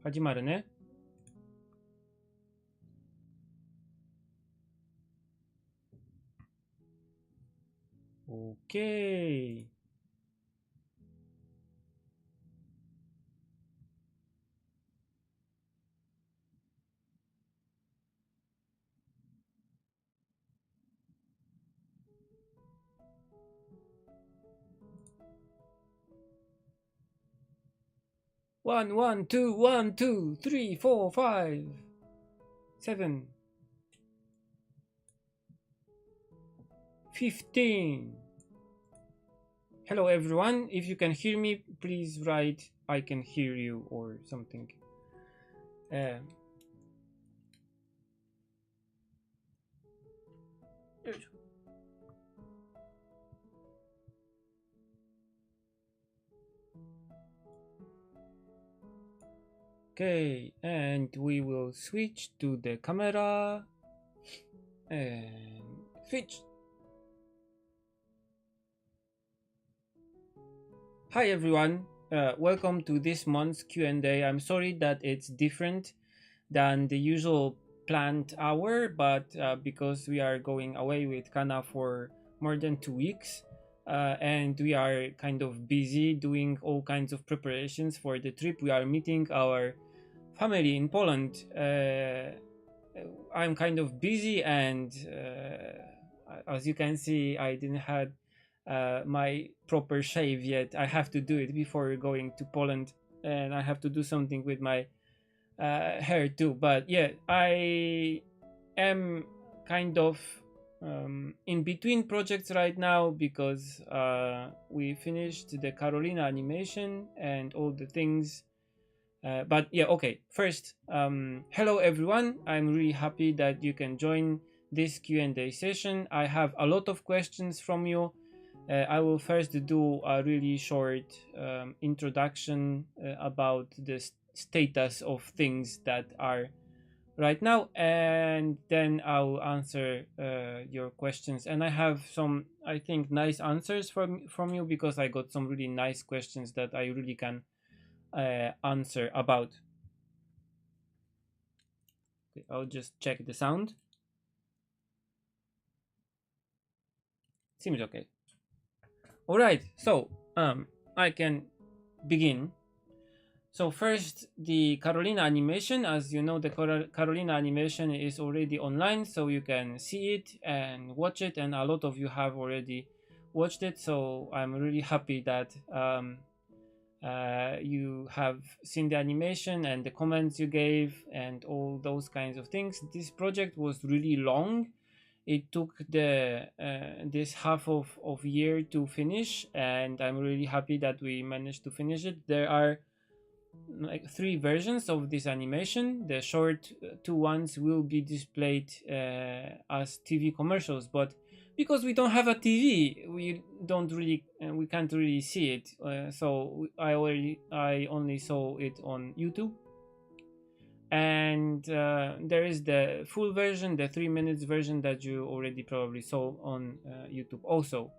始まるね。OK。1, 1, 2, 1, 2, 3, 4, 5, 7, 15. Hello everyone. If you can hear me, please write I can hear you or something. Uh, okay, and we will switch to the camera and switch. Hi everyone. Welcome to this month's Q&A. I'm sorry that it's different than the usual planned hour, but because we are going away with Kana for more than 2 weeks, and we are kind of busy doing all kinds of preparations for the trip, we are meeting our family in Poland. I'm kind of busy, and as you can see, I didn't have my proper shave yet. I have to do it before going to Poland, and I have to do something with my hair too. But yeah, I am kind of in between projects right now because we finished the Carolina animation and all the things. But yeah, okay. First, hello everyone. I'm really happy that you can join this Q&A session. I have a lot of questions from you. I will first do a really short introduction about the status of things that are right now, and then I'll answer your questions. And I have some, I think, nice answers from you because I got some really nice questions that I really can answer about. Okay, I'll just check the sound. Seems okay. All right, so I can begin. So first, the Carolina animation. As you know, the Carolina animation is already online, so you can see it and watch it, and a lot of you have already watched it. So I'm really happy that you have seen the animation and the comments you gave and all those kinds of things. This project was really long. It took the this half of year to finish, and I'm really happy that we managed to finish it. There are like three versions of this animation. The short two ones will be displayed as TV commercials, but because we don't have a TV, we can't really see it. So I only saw it on YouTube, and there is the full version, the 3 minutes version that you already probably saw on YouTube also.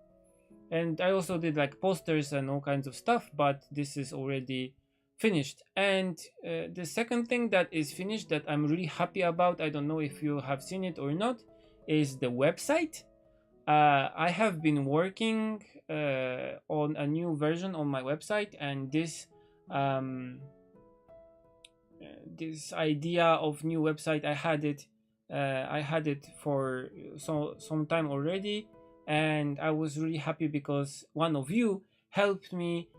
And I also did like posters and all kinds of stuff, but this is already finished. And the second thing that is finished that I'm really happy about, I don't know if you have seen it or not, is the website. I have been working on a new version on my website, and this idea of new website, I had it for some time already, and I was really happy because one of you helped me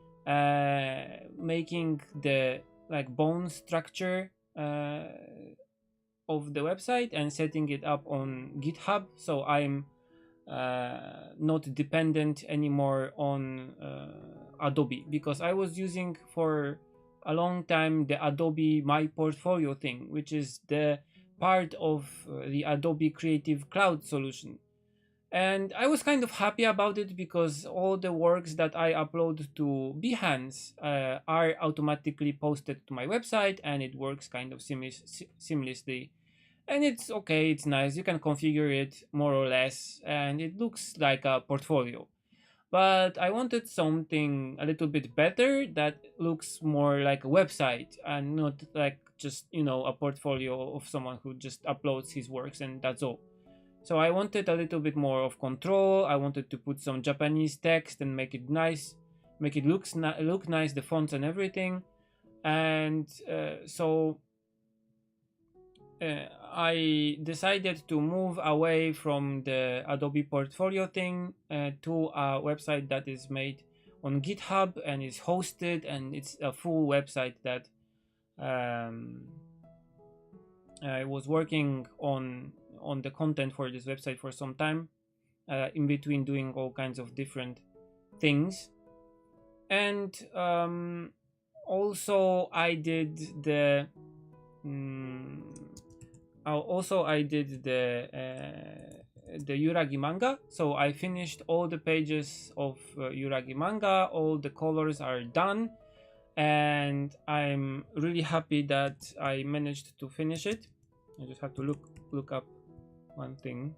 making the like bone structure of the website and setting it up on GitHub, so I'm not dependent anymore on Adobe, because I was using for a long time the Adobe My Portfolio thing, which is the part of the Adobe Creative Cloud solution. And I was kind of happy about it because all the works that I upload to Behance are automatically posted to my website, and it works kind of seamlessly, and it's okay, it's nice, you can configure it more or less, and it looks like a portfolio. but I wanted something a little bit better that looks more like a website and not like just, a portfolio of someone who just uploads his works and that's all. So I wanted a little bit more of control. I wanted to put some Japanese text and make it nice, make it look nice, the fonts and everything. And I decided to move away from the Adobe Portfolio thing to a website that is made on GitHub and is hosted, and it's a full website that I was working on the content for this website for some time, in between doing all kinds of different things. And also I did the Yuragi manga. So I finished all the pages of Yuragi manga. All the colors are done, and I'm really happy that I managed to finish it. I just have to look up one thing.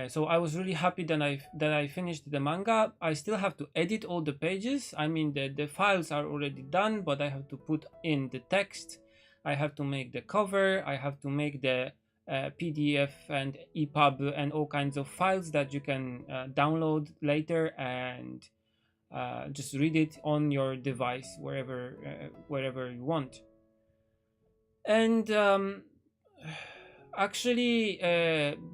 So I was really happy that I finished the manga. I still have to edit all the pages. I mean, the files are already done, but I have to put in the text. I have to make the cover. I have to make the PDF and EPUB and all kinds of files that you can download later and just read it on your device wherever you want. And actually,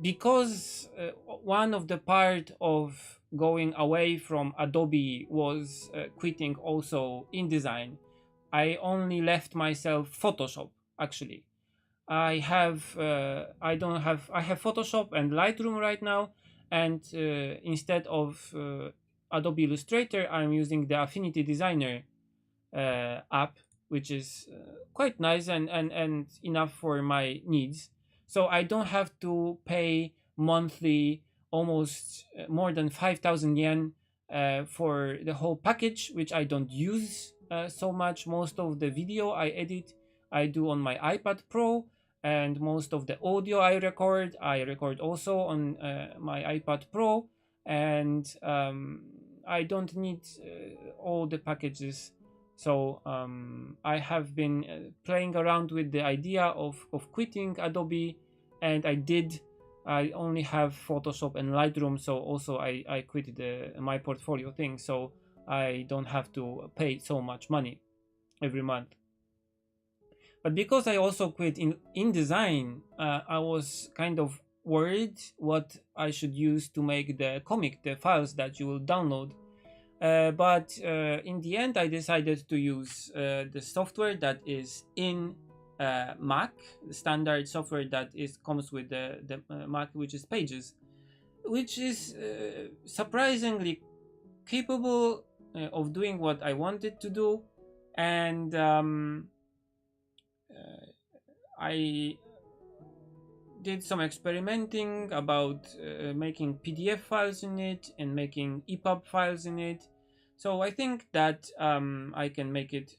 because one of the part of going away from Adobe was quitting also InDesign, I only left myself Photoshop. Actually, I have Photoshop and Lightroom right now, and instead of Adobe Illustrator, I'm using the Affinity Designer app, which is quite nice and enough for my needs. So I don't have to pay monthly almost more than 5,000 yen for the whole package, which I don't use so much. Most of the video I edit, I do on my iPad Pro, and most of the audio I record also on my iPad Pro, and I don't need all the packages. So I have been playing around with the idea of quitting Adobe, and I did. I only have Photoshop and Lightroom, so also I quit my portfolio thing, so I don't have to pay so much money every month. But because I also quit InDesign, I was kind of worried what I should use to make the comic, the files that you will download. But in the end, I decided to use the software that is in Mac, the standard software that comes with the Mac, which is Pages, which is surprisingly capable of doing what I wanted to do. And I did some experimenting about making PDF files in it and making EPUB files in it. So I think that I can make it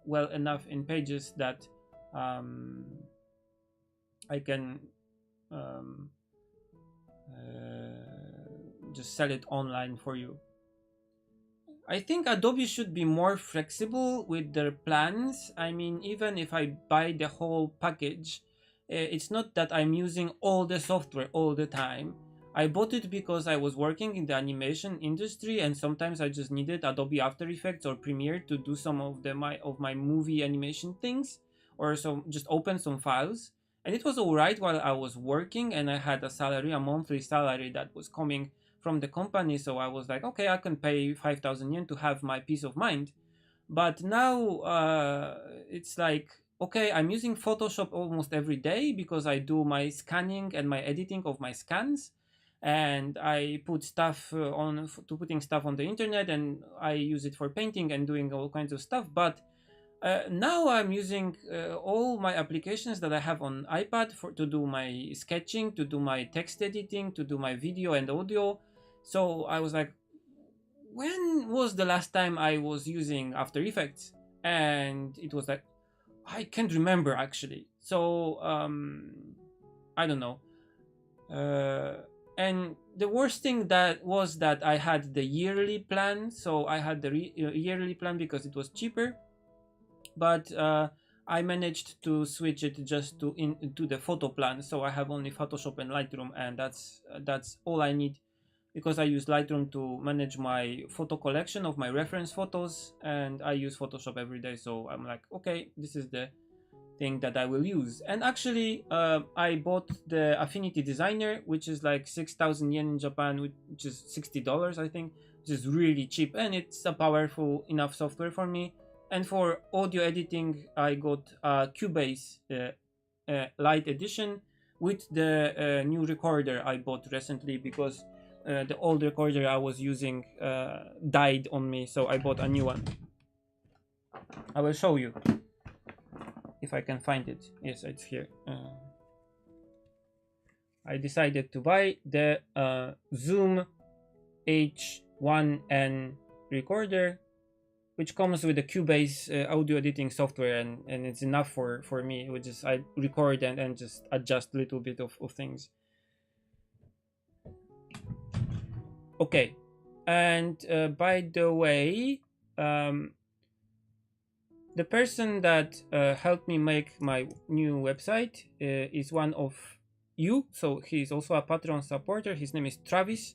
well enough in Pages that I can just sell it online for you. I think Adobe should be more flexible with their plans. I mean, even if I buy the whole package, it's not that I'm using all the software all the time. I bought it because I was working in the animation industry, and sometimes I just needed Adobe After Effects or Premiere to do some of my movie animation things, or so just open some files. And it was alright while I was working, and I had a monthly salary that was coming from the company. So I was like, okay, I can pay 5,000 yen to have my peace of mind. But now it's like, okay, I'm using Photoshop almost every day because I do my scanning and my editing of my scans, and I put stuff putting stuff on the internet, and I use it for painting and doing all kinds of stuff. But now I'm using all my applications that I have on iPad to do my sketching, to do my text editing, to do my video and audio. So I was like, when was the last time I was using After Effects? And it was like, I can't remember actually. So I don't know. And the worst thing that was that I had the yearly plan, so I had the yearly plan because it was cheaper, but I managed to switch it just to the photo plan, so I have only Photoshop and Lightroom, and that's all I need, because I use Lightroom to manage my photo collection of my reference photos, and I use Photoshop every day, so I'm like, okay, this is the thing that I will use. And actually, I bought the Affinity Designer, which is like 6,000 yen in Japan, which is $60, I think, which is really cheap, and it's a powerful enough software for me. And for audio editing, I got Cubase Lite Edition with the new recorder I bought recently, because the old recorder I was using died on me, so I bought a new one. I will show you if I can find it. Yes, it's here. I decided to buy the Zoom H1N recorder, which comes with the Cubase audio editing software, and it's enough for me, which is I record and just adjust a little bit of things. Okay, and by the way, the person that helped me make my new website is one of you, so he's also a Patreon supporter. His name is Travis,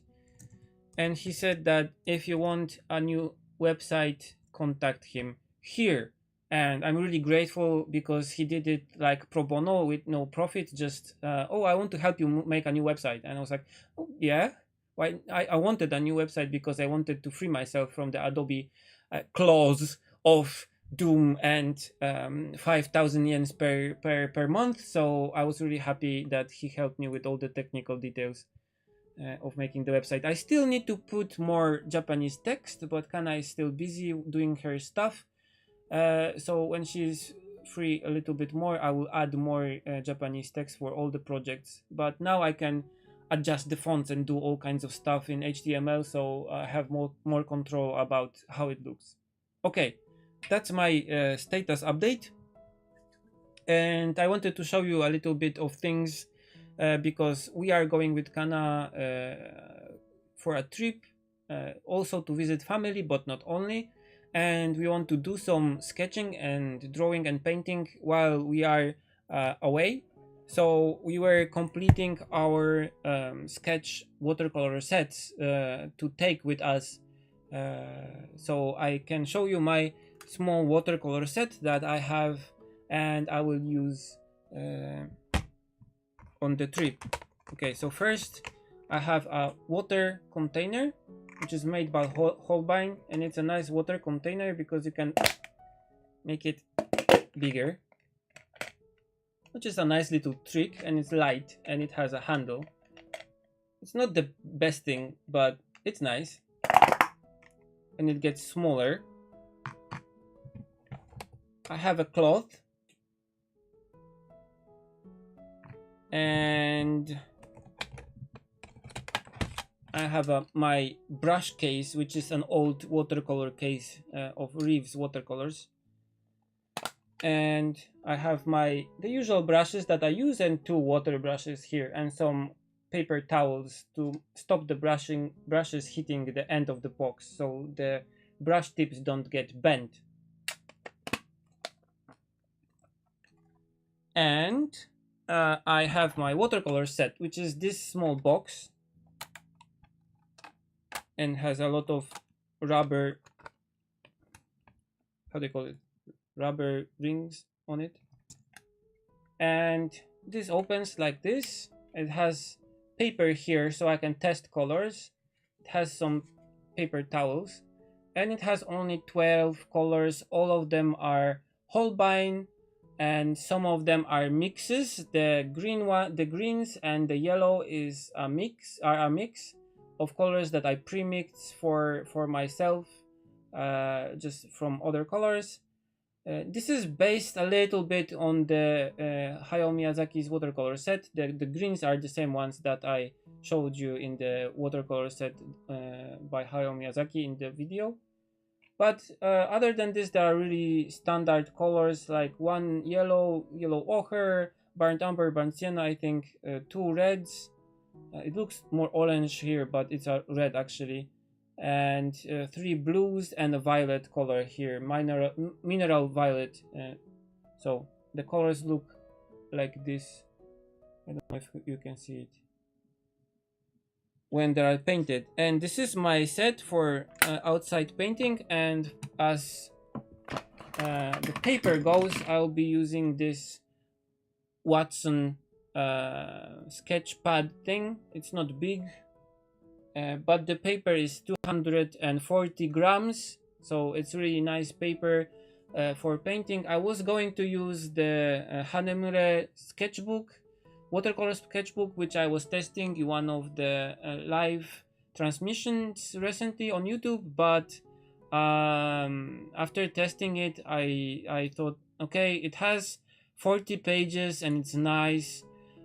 and he said that if you want a new website, contact him here. And I'm really grateful, because he did it like pro bono with no profit, just oh, I want to help you make a new website. And I was like, oh yeah, why? I wanted a new website because I wanted to free myself from the Adobe clause of doom and 5,000 yens per month. So I was really happy that he helped me with all the technical details of making the website. I still need to put more Japanese text, but Kana is still busy doing her stuff. So when she's free a little bit more, I will add more Japanese text for all the projects. But now I can adjust the fonts and do all kinds of stuff in HTML, so I have more control about how it looks. Okay, that's my status update. And I wanted to show you a little bit of things because we are going with Kana for a trip, also to visit family, but not only. And we want to do some sketching and drawing and painting while we are away. So we were completing our sketch watercolor sets to take with us. So I can show you my small watercolor set that I have and I will use on the trip. Okay, so first I have a water container, which is made by Holbein, and it's a nice water container because you can make it bigger, which is a nice little trick, and it's light and it has a handle. It's not the best thing, but it's nice, and it gets smaller. I have a cloth, and I have my brush case, which is an old watercolor case of Reeves watercolors. And I have the usual brushes that I use, and 2 water brushes here, and some paper towels to stop the brushes hitting the end of the box, so the brush tips don't get bent. And I have my watercolor set, which is this small box and has a lot of rubber, how do you call it, rubber rings on it. And this opens like this. It has paper here so I can test colors. It has some paper towels, and it has only 12 colors. All of them are Holbein, and some of them are mixes. The greens and the yellow is a mix of colors that I pre-mixed for myself, just from other colors. This is based a little bit on the Hayao Miyazaki's watercolor set. The greens are the same ones that I showed you in the watercolor set by Hayao Miyazaki in the video. But other than this, there are really standard colors, like one yellow ochre, burnt umber, burnt sienna, I think, 2 reds, It looks more orange here, but it's a red actually. And 3 blues and a violet color here, mineral violet. So the colors look like this. I don't know if you can see it when they are painted. And this is my set for outside painting. And as the paper goes, I'll be using this Watson sketch pad thing. It's not big, but the paper is 240 grams, so it's really nice paper for painting. I was going to use the Hanemure sketchbook, watercolor sketchbook, which I was testing in one of the live transmissions recently on YouTube, but after testing it, I thought, okay, it has 40 pages and it's nice,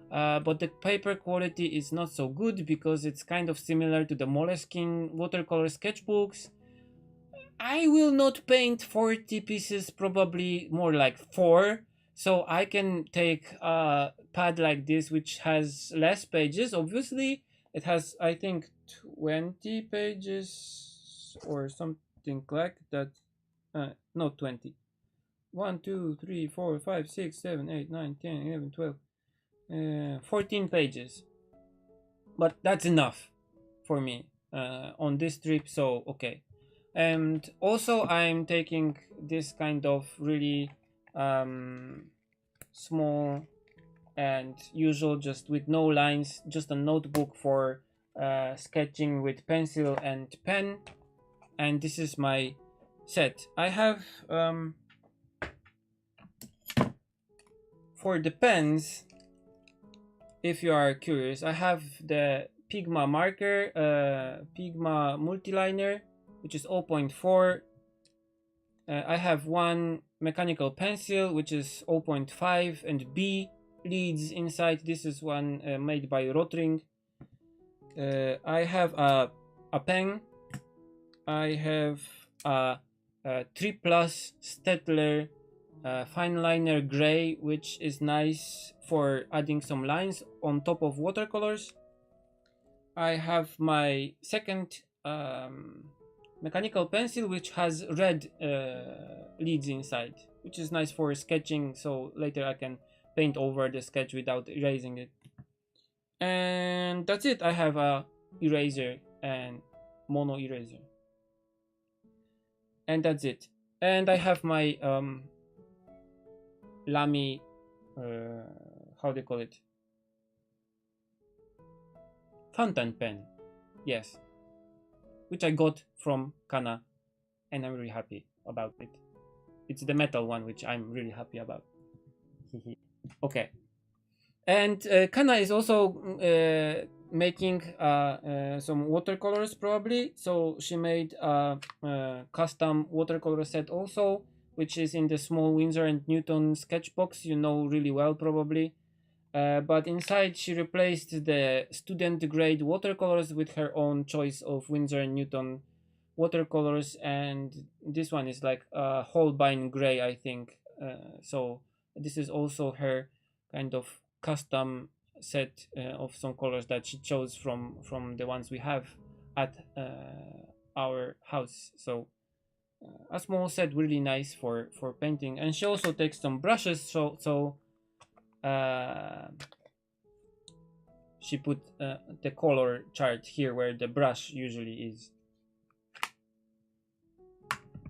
but the paper quality is not so good because it's kind of similar to the Moleskine watercolor sketchbooks. I will not paint 40 pieces, probably more like 4. So I can take a pad like this, which has less pages. Obviously, it has, I think, 20 pages or something like that. Not 20. 1, 2, 3, 4, 5, 6, 7, 8, 9, 10, 11, 12. 14 pages. But that's enough for me on this trip, so okay. And also I'm taking this kind of really small and usual, just with no lines, just a notebook for sketching with pencil and pen. And this is my set. I have for the pens, if you are curious, I have the Pigma marker, Pigma multiliner, which is 0.4. I have one mechanical pencil, which is 0.5, and B leads inside. This is one made by Rotring. I have a pen. I have a 3 Plus Staedtler fine liner gray, which is nice for adding some lines on top of watercolors. I have my second mechanical pencil, which has red leads inside, which is nice for sketching, so later I can paint over the sketch without erasing it. And that's it. I have a eraser and mono eraser, and that's it. And I have my Lamy, how do you call it, fountain pen, yes, which I got from Kana, and I'm really happy about it. It's the metal one, which I'm really happy about. Okay. And Kana is also making some watercolors, probably. So she made a custom watercolor set also, which is in the small Winsor and Newton sketchbox, you know really well probably. But inside she replaced the student grade watercolors with her own choice of Winsor and Newton watercolors, and this one is like Holbein gray, I think. So this is also her kind of custom set of some colors that she chose from the ones we have at our house. So a small set, really nice for painting. And she also takes some brushes, so she put the color chart here where the brush usually is.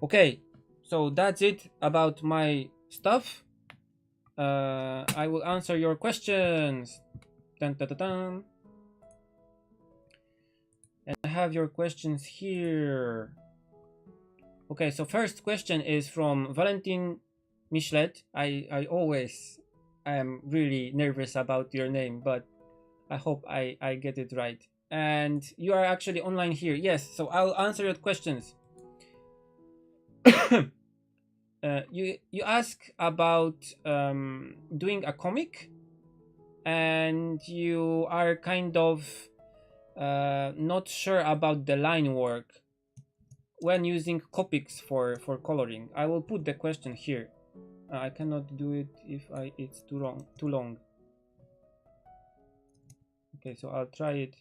Okay, so that's it about my stuff. I will answer your questions. Dun, dun, dun, dun. And I have your questions here. Okay, so first question is from Valentin Michelet. I am really nervous about your name, but I hope I get it right. And you are actually online here. Yes, so I'll answer your questions. You ask about doing a comic, and you are kind of not sure about the line work when using Copics for coloring. I will put the question here. I cannot do it if it's too long. Okay, so I'll try it.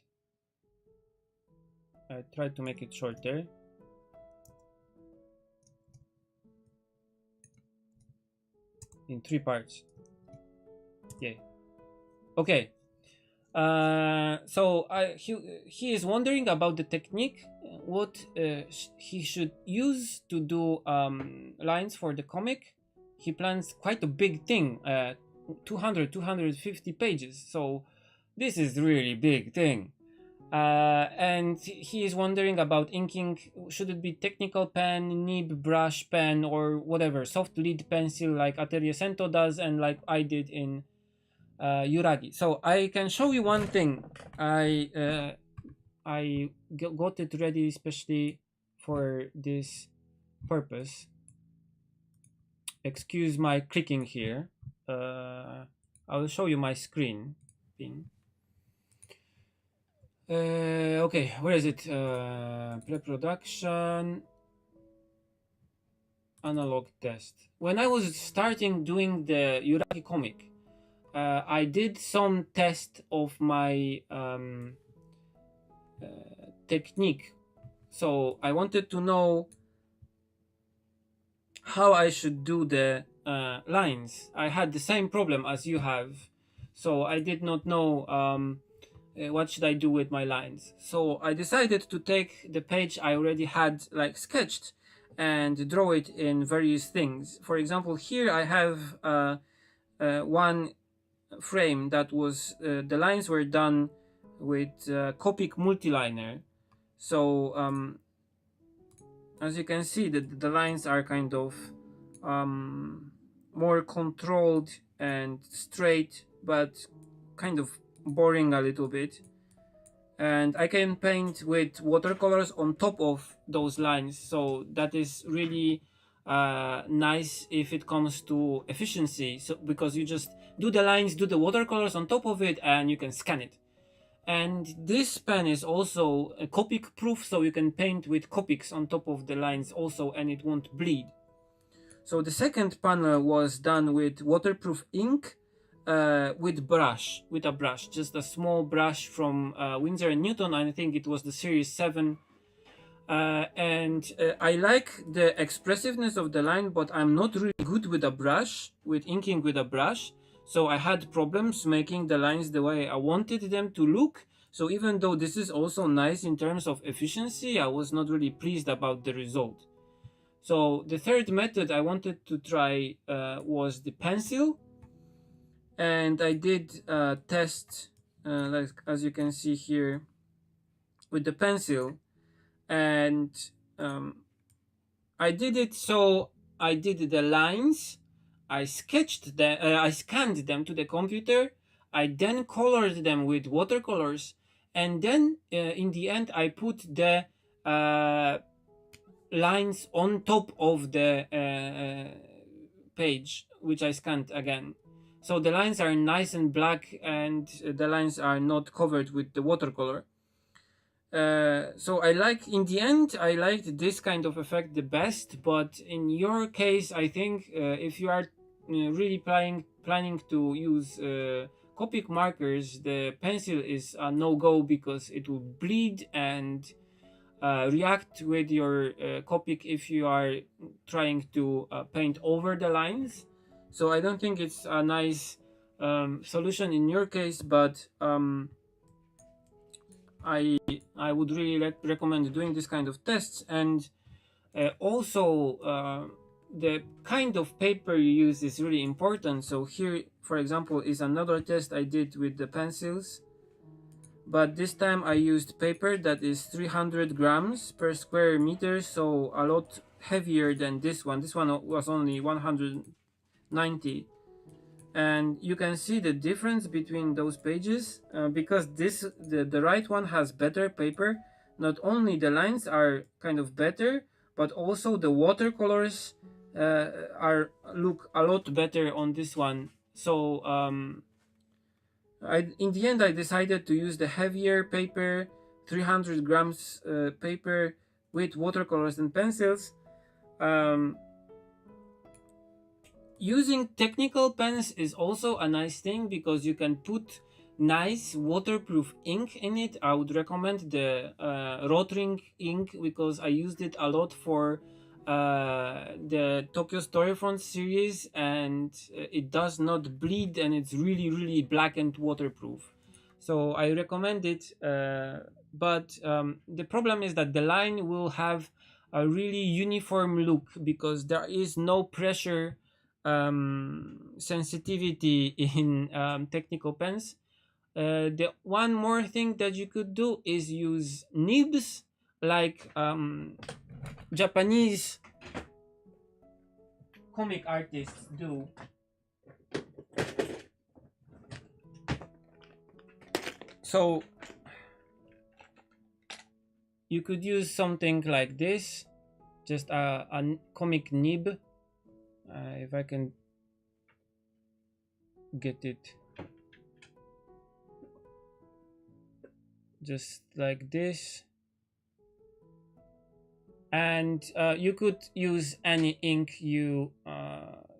I try to make it shorter. In 3 parts. Yay. Okay. So he is wondering about the technique, what he should use to do lines for the comic. He plans quite a big thing, 250 pages. So this is really big thing. And he is wondering about inking. Should it be technical pen, nib, brush pen, or whatever, soft lead pencil like Atelier Sento does, and like I did in Yuragi. So I can show you one thing. I got it ready especially for this purpose. Excuse my clicking here. I will show you my screen thing. Okay, where is it? Pre-production, analog test. When I was starting doing the Yuragi comic, I did some test of my technique. So I wanted to know how I should do the lines. I had the same problem as you have, so I did not know what should I do with my lines. So I decided to take the page I already had like sketched and draw it in various things. For example, here I have one frame that was the lines were done with Copic multiliner. So as you can see, the lines are kind of more controlled and straight, but kind of boring a little bit. And I can paint with watercolors on top of those lines, so that is really nice if it comes to efficiency. So because you just do the lines, do the watercolors on top of it, and you can scan it. And this pen is also a Copic proof, so you can paint with Copics on top of the lines also, and it won't bleed. So the second panel was done with waterproof ink with a brush, just a small brush from Winsor & Newton. I think it was the Series 7. And I like the expressiveness of the line, but I'm not really good with a brush, with inking with a brush. So I had problems making the lines the way I wanted them to look. So even though this is also nice in terms of efficiency, I was not really pleased about the result. So the third method I wanted to try was the pencil. And I did test, like as you can see here, with the pencil. And I did it so I did the lines, I sketched them, I scanned them to the computer, I then colored them with watercolors, and then in the end I put the lines on top of the page, which I scanned again. So the lines are nice and black, and the lines are not covered with the watercolor. So I like, in the end, I liked this kind of effect the best. But in your case, I think if you are really planning to use Copic markers, the pencil is a no-go because it will bleed and react with your Copic if you are trying to paint over the lines. So I don't think it's a nice solution in your case, but I would really recommend doing this kind of tests. And also the kind of paper you use is really important. So here, for example, is another test I did with the pencils, but this time I used paper that is 300 grams per square meter, so a lot heavier than this one. This one was only 190. And you can see the difference between those pages because the right one has better paper. Not only the lines are kind of better, but also the watercolors look a lot better on this one. So in the end I decided to use the heavier paper, 300 grams paper with watercolors and pencils. Using technical pens is also a nice thing because you can put nice waterproof ink in it, I would recommend the Rotring ink because I used it a lot for the Tokyo Storyfront series, and it does not bleed, and it's really really black and waterproof. So I recommend it. But the problem is that the line will have a really uniform look because there is no pressure sensitivity in technical pens. The one more thing that you could do is use nibs like Japanese comic artists do. So you could use something like this, just a comic nib. If I can get it, just like this. And you could use any ink you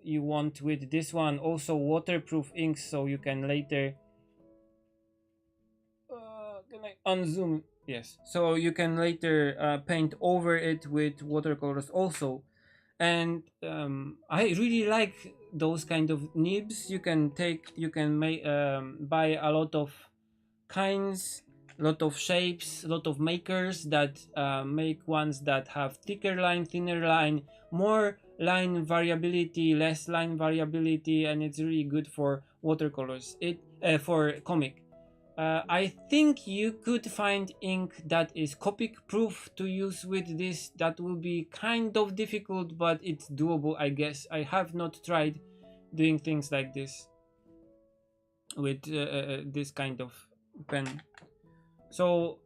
want with this one. Also waterproof ink, so you can later can I unzoom? Yes, so you can later paint over it with watercolors also. And I really like those kind of nibs. You can make buy a lot of kinds, lot of shapes, lot of makers that make ones that have thicker line, thinner line, more line variability, less line variability, and it's really good for watercolors. It for comic. I think you could find ink that is Copic proof to use with this. That will be kind of difficult, but it's doable, I guess. I have not tried doing things like this with this kind of pen. So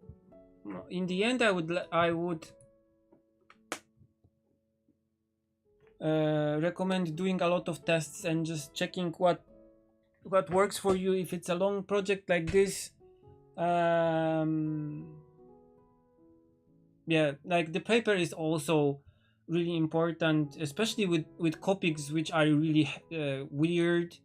in the end, I would recommend doing a lot of tests and just checking what works for you. If it's a long project like this, yeah, like the paper is also really important, especially with copics which are really weird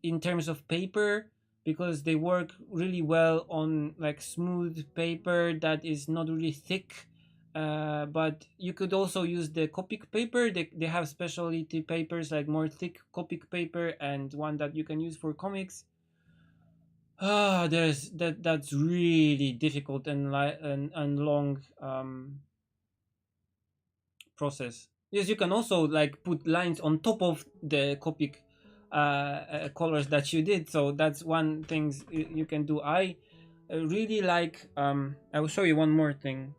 in terms of paper, because they work really well on like smooth paper that is not really thick. But you could also use the Copic paper. They have specialty papers like more thick Copic paper, and one that you can use for comics. There's that's really difficult and long process. Yes, you can also like put lines on top of the Copic colors that you did. So that's one thing you can do. I really like. I will show you one more thing.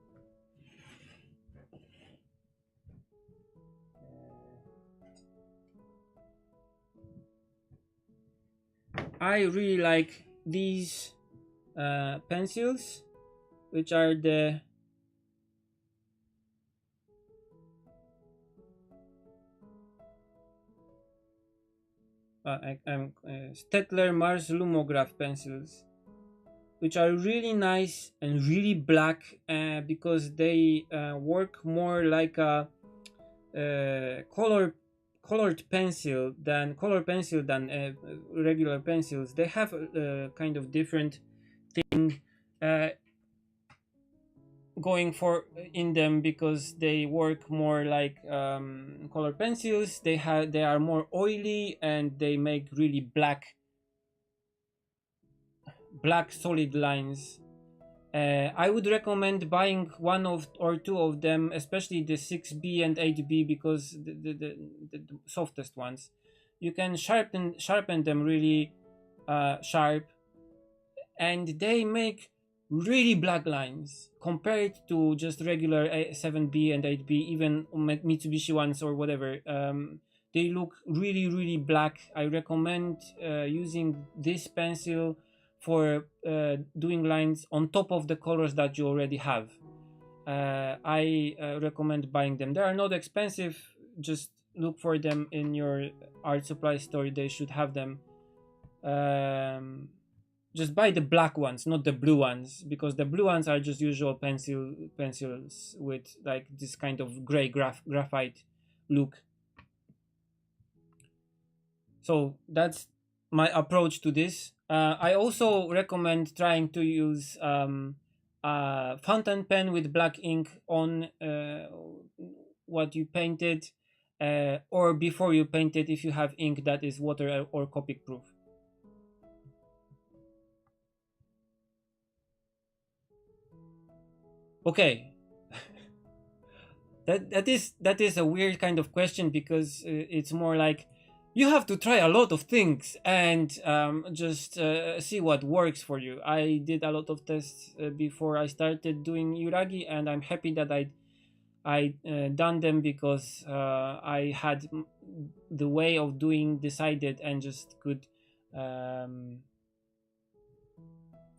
I really like these pencils, which are the Stettler Mars Lumograph pencils, which are really nice and really black because they work more like a color pencil than regular pencils. They have a kind of different thing uh, going for in them because they work more like color pencils. They are more oily and they make really black solid lines. I would recommend buying one of or two of them, especially the 6B and 8B, because the softest ones. You can sharpen them really sharp, and they make really black lines compared to just regular 7B and 8B, even Mitsubishi ones or whatever. They look really really black. I recommend using this pencil for doing lines on top of the colors that you already have. I recommend buying them. They are not expensive. Just look for them in your art supply store. They should have them. Just buy the black ones, not the blue ones, because the blue ones are just usual pencils with like this kind of gray graphite look. So that's my approach to this. I also recommend trying to use fountain pen with black ink on what you painted, or before you paint it if you have ink that is water or Copic proof. Okay. That is a weird kind of question, because it's more like you have to try a lot of things and just see what works for you. I did a lot of tests before I started doing Yuragi, and I'm happy that I done them, because I had the way of doing decided and just could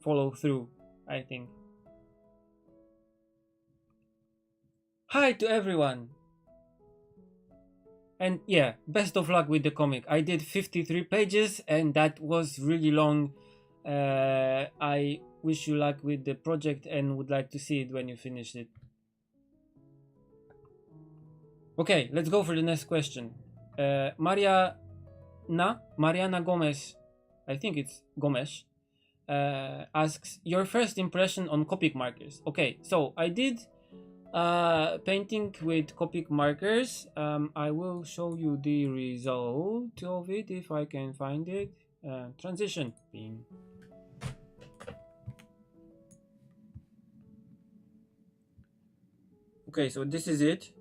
follow through, I think. Hi to everyone. And yeah, best of luck with the comic. I did 53 pages and that was really long. I wish you luck with the project and would like to see it when you finish it. Okay, let's go for the next question. Mariana Gomez, I think it's Gomes, asks your first impression on Copic markers. Okay, so I did painting with Copic markers. I will show you the result of it if I can find it. Transition. Bing. Okay, so this is it.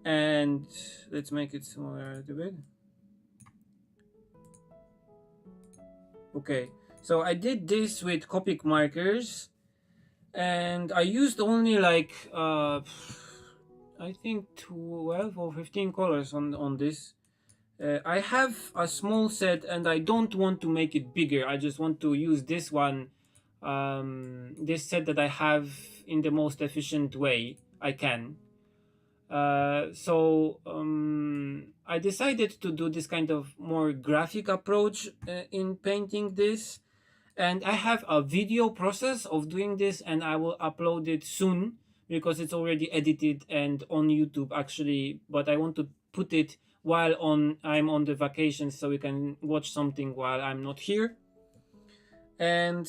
And let's make it smaller a little bit. Okay, so I did this with Copic markers, and I used only like I think 12 or 15 colors on this. I have a small set and I don't want to make it bigger. I just want to use this one, this set that I have, in the most efficient way I can. So I decided to do this kind of more graphic approach in painting this, and I have a video process of doing this, and I will upload it soon because it's already edited and on YouTube actually, but I want to put it while I'm on the vacation, so you can watch something while I'm not here. And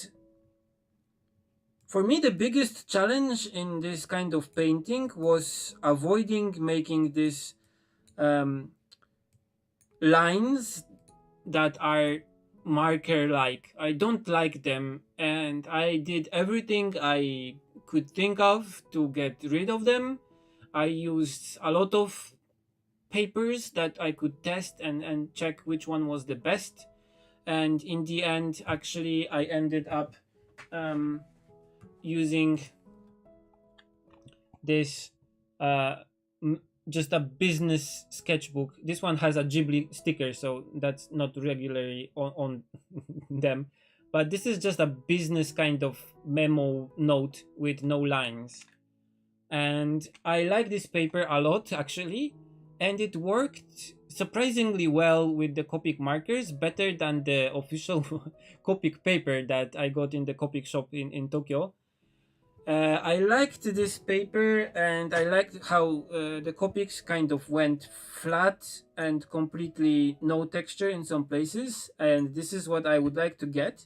for me, the biggest challenge in this kind of painting was avoiding making these lines that are marker like. I don't like them, and I did everything I could think of to get rid of them. I used a lot of papers that I could test and check which one was the best. And in the end, actually, I ended up using this just a business sketchbook. This one has a Ghibli sticker, so that's not regularly on them. But this is just a business kind of memo note with no lines. And I like this paper a lot, actually. And it worked surprisingly well with the Copic markers, better than the official Copic paper that I got in the Copic shop in Tokyo. I liked this paper, and I liked how the Copics kind of went flat and completely no texture in some places, and this is what I would like to get.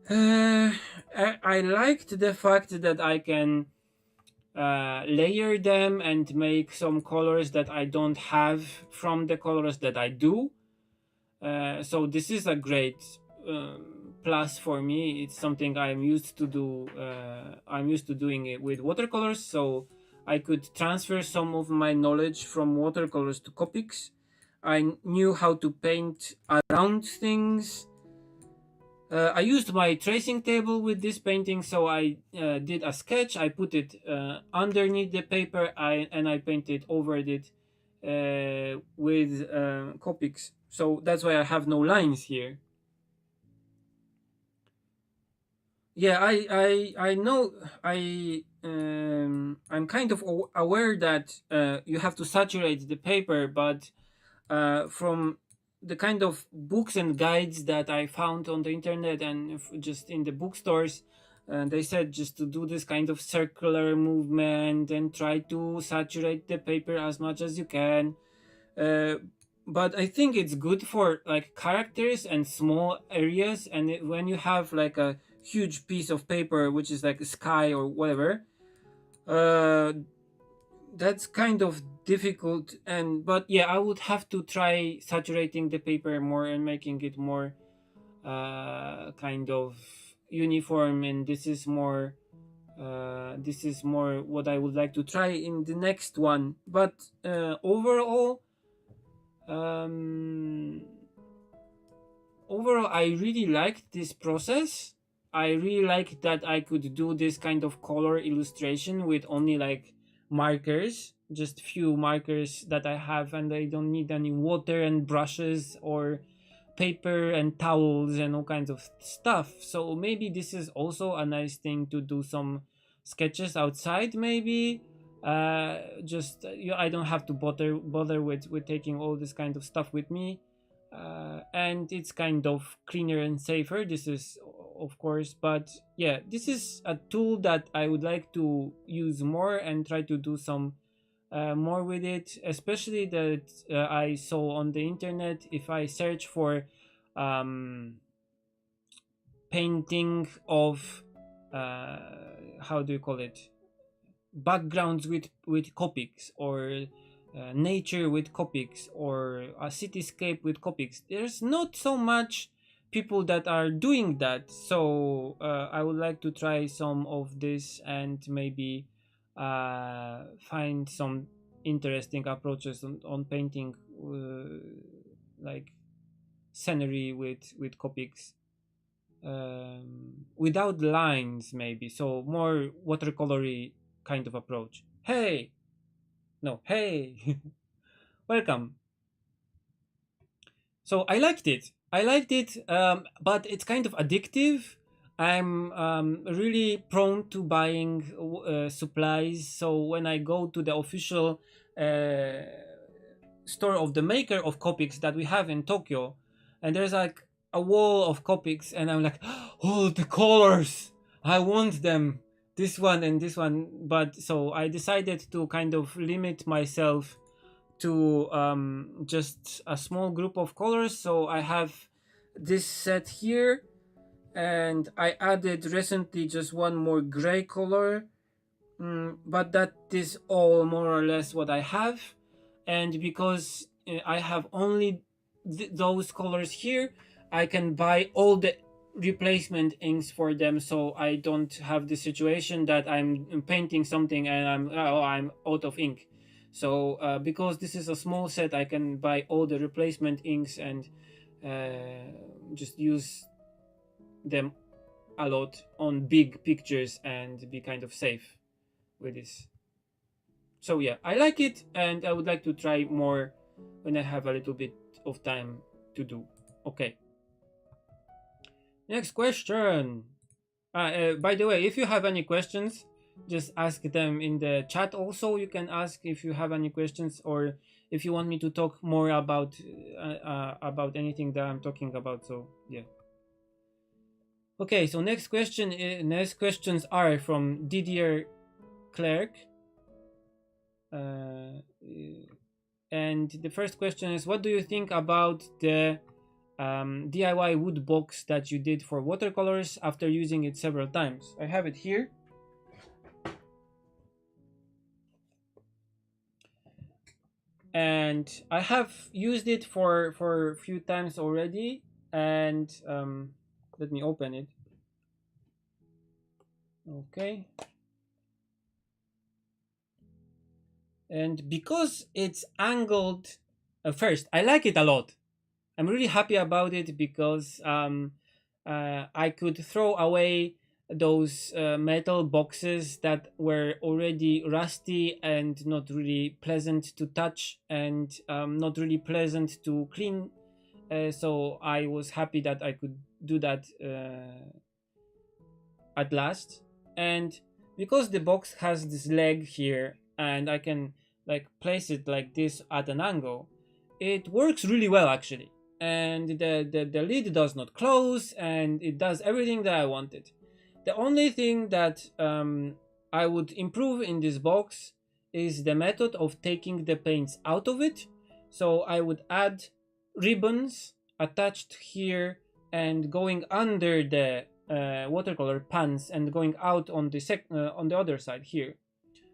I liked the fact that I can layer them and make some colors that I don't have from the colors that I do. So this is a great plus for me. It's something I'm used to do. I'm used to doing it with watercolors, so I could transfer some of my knowledge from watercolors to Copics. I knew how to paint around things. I used my tracing table with this painting, so I did a sketch. I put it underneath the paper, and I painted over it with Copics. So that's why I have no lines here. Yeah, I know. I'm kind of aware that you have to saturate the paper, but from the kind of books and guides that I found on the internet and just in the bookstores, they said just to do this kind of circular movement and try to saturate the paper as much as you can. but I think it's good for like characters and small areas. And when you have like a huge piece of paper, which is like a sky or whatever, uh, that's kind of difficult. And but yeah, I would have to try saturating the paper more and making it more kind of uniform. And this is more what I would like to try in the next one. But overall, um, overall, I really liked this process. I really like that I could do this kind of color illustration with only like markers, just few markers that I have, and I don't need any water and brushes or paper and towels and all kinds of stuff. So maybe this is also a nice thing to do some sketches outside. Maybe just I don't have to bother with taking all this kind of stuff with me, and it's kind of cleaner and safer. This is of course, but yeah, this is a tool that I would like to use more and try to do some more with it, especially that I saw on the internet. If I search for um, painting of how do you call it, backgrounds with Copics, or nature with Copics, or a cityscape with Copics, there's not so much people that are doing that. So I would like to try some of this and maybe find some interesting approaches on painting like scenery with Copics, without lines, maybe, so more watercolory kind of approach. Hey, no, hey, welcome. So I liked it, but it's kind of addictive. I'm really prone to buying supplies, so when I go to the official uh, store of the maker of Copics that we have in Tokyo, and there's like a wall of Copics, and I'm like, oh, the colors, I want them, this one and this one. But so I decided to kind of limit myself to just a small group of colors. So I have this set here, and I added recently just one more gray color. But that is all more or less what I have. And because I have only those colors here, I can buy all the replacement inks for them, so I don't have the situation that I'm painting something and I'm out of ink. So because this is a small set, I can buy all the replacement inks and just use them a lot on big pictures and be kind of safe with this. So yeah, I like it, and I would like to try more when I have a little bit of time to do. Okay, next question. By the way, if you have any questions, just ask them in the chat. Also, you can ask if you have any questions, or if you want me to talk more about anything that I'm talking about. So yeah. Okay, so next questions are from Didier Clerc. And the first question is, what do you think about the DIY wood box that you did for watercolors after using it several times? I have it here. And I have used it for a few times already. And let me open it. Okay. And because it's angled, first, I like it a lot. I'm really happy about it because I could throw away those metal boxes that were already rusty and not really pleasant to touch, and not really pleasant to clean. So I was happy that I could do that at last. And because the box has this leg here, and I can like place it like this at an angle, it works really well actually. And the lid does not close, and it does everything that I wanted. The only thing that I would improve in this box is the method of taking the paints out of it, So I would add ribbons attached here and going under the watercolor pans and going out on the on the other side here.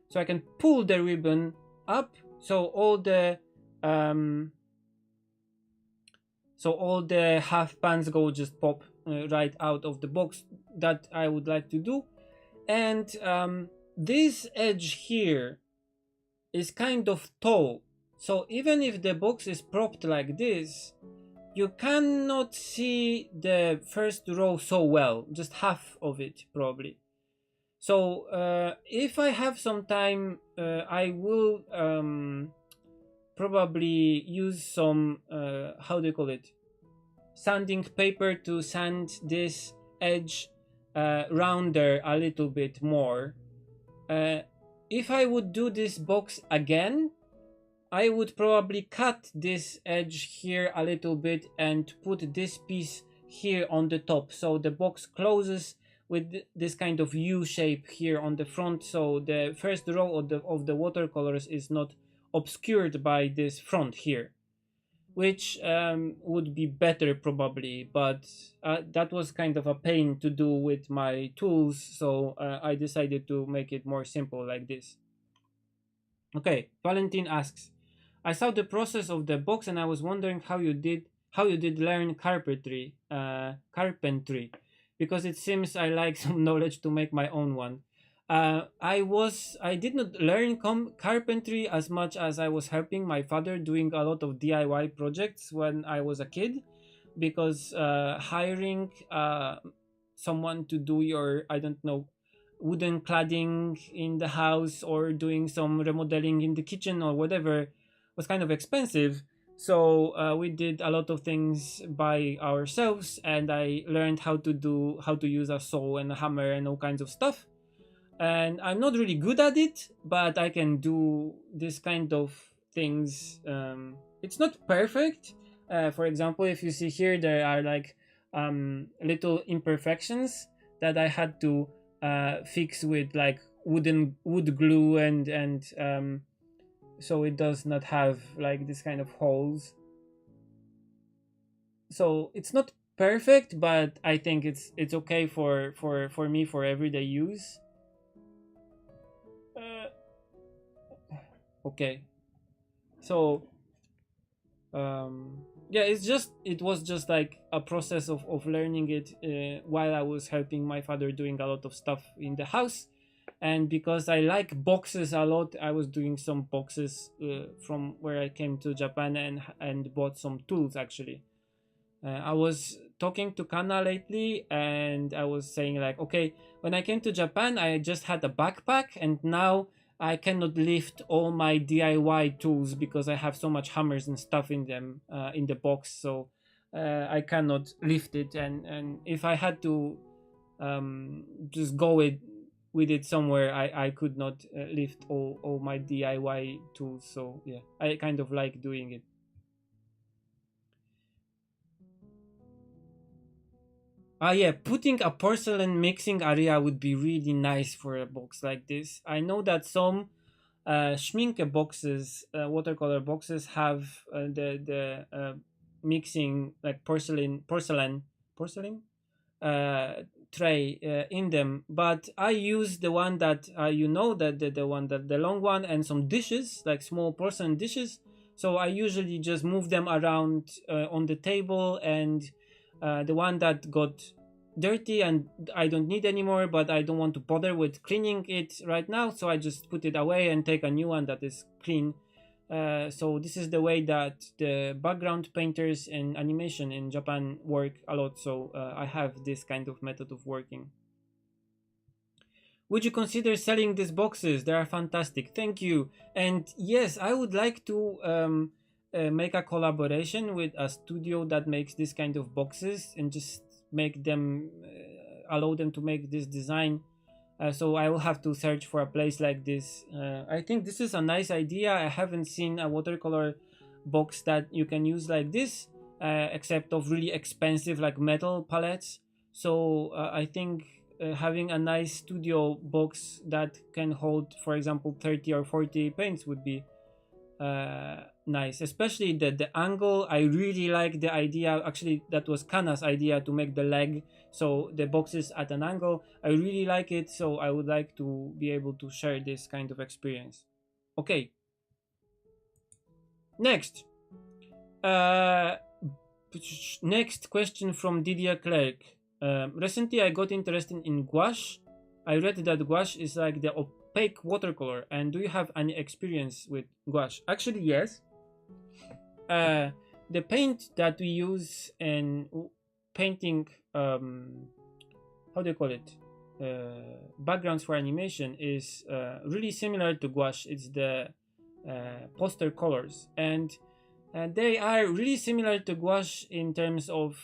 So I can pull the ribbon up, so um, all the half pans go just pop right out of the box. That I would like to do. And this edge here is kind of tall, so even if the box is propped like this, you cannot see the first row so well, just half of it probably. So if I have some time, I will probably use some how do you call it, sanding paper to sand this edge rounder a little bit more. If I would do this box again, I would probably cut this edge here a little bit and put this piece here on the top, so the box closes with this kind of U shape here on the front, so the first row of the watercolors is not obscured by this front here, which would be better probably, but that was kind of a pain to do with my tools, so I decided to make it more simple like this. Okay, Valentin asks, I saw the process of the box and I was wondering how you did learn carpentry, because it seems I like some knowledge to make my own one. I did not learn carpentry as much as I was helping my father doing a lot of DIY projects when I was a kid, because hiring someone to do your, I don't know, wooden cladding in the house or doing some remodeling in the kitchen or whatever was kind of expensive. So we did a lot of things by ourselves, and I learned how to use a saw and a hammer and all kinds of stuff. And I'm not really good at it, but I can do this kind of things. It's not perfect. For example, if you see here, there are like little imperfections that I had to fix with like wood glue, and so it does not have like this kind of holes. So it's not perfect, but I think it's okay for me for everyday use. Uh, okay, so yeah, it was just like a process of learning it while I was helping my father doing a lot of stuff in the house. And because I like boxes a lot, I was doing some boxes from where I came to Japan, and bought some tools actually. I was talking to Kana lately, and I was saying like, okay, when I came to Japan, I just had a backpack, and now I cannot lift all my DIY tools because I have so much hammers and stuff in them in the box, so I cannot lift it. And if I had to just go with it somewhere, I could not lift all my DIY tools. So yeah, I kind of like doing it. Ah, yeah, putting a porcelain mixing area would be really nice for a box like this. I know that some Schminke boxes, watercolor boxes, have the mixing like porcelain tray in them. But I use the one that you know, that the one that the long one, and some dishes like small porcelain dishes. So I usually just move them around on the table, and the one that got dirty and I don't need anymore, but I don't want to bother with cleaning it right now, so I just put it away and take a new one that is clean. So this is the way that the background painters and animation in Japan work a lot. So I have this kind of method of working. Would you consider selling these boxes? They are fantastic. Thank you. And yes, I would like to make a collaboration with a studio that makes this kind of boxes, and just make them, allow them to make this design. So I will have to search for a place like this. I think this is a nice idea. I haven't seen a watercolor box that you can use like this, except of really expensive like metal palettes. So I think having a nice studio box that can hold, for example, 30 or 40 paints would be nice, especially the angle. I really like the idea. Actually, that was Kana's idea to make the leg so the box is at an angle. I really like it, so I would like to be able to share this kind of experience. Okay, next. Uh, Next question from Didier Clerc. Recently, I got interested in gouache. I read that gouache is like the opaque watercolor. And do you have any experience with gouache? Actually, yes. The paint that we use in painting, how do you call it? Backgrounds for animation is really similar to gouache. It's the poster colors, and they are really similar to gouache in terms of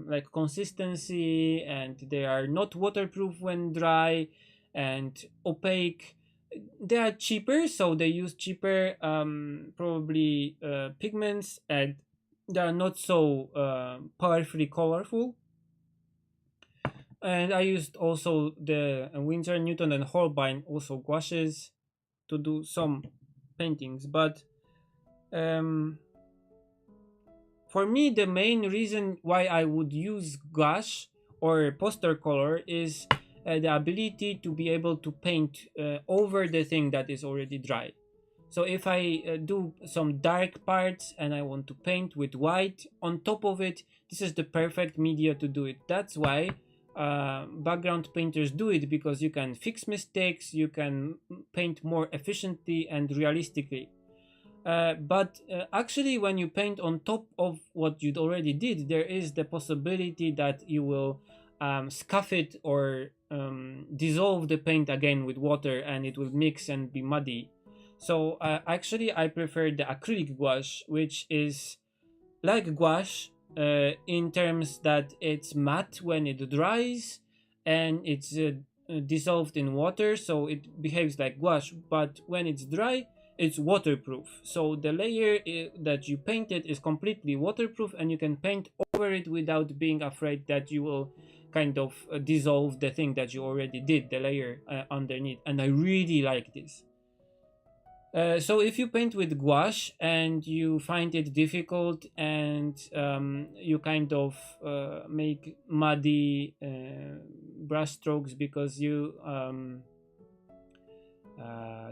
like consistency, and they are not waterproof when dry and opaque. They are cheaper, so they use cheaper probably pigments, and they are not so powerfully colorful. And I used also the Winsor Newton and Holbein also gouaches to do some paintings, but um, for me the main reason why I would use gouache or poster color is the ability to be able to paint over the thing that is already dry. So if I do some dark parts and I want to paint with white on top of it, this is the perfect media to do it. That's why background painters do it, because you can fix mistakes, you can paint more efficiently and realistically. But actually, when you paint on top of what you'd already did, there is the possibility that you will scuff it or dissolve the paint again with water, and it will mix and be muddy. So actually, I prefer the acrylic gouache, which is like gouache in terms that it's matte when it dries, and it's dissolved in water, so it behaves like gouache. But when it's dry, it's waterproof. So the layer that you painted is completely waterproof, and you can paint over it without being afraid that you will kind of dissolve the thing that you already did, the layer underneath. And I really like this. So if you paint with gouache and you find it difficult, and you kind of make muddy brush strokes because you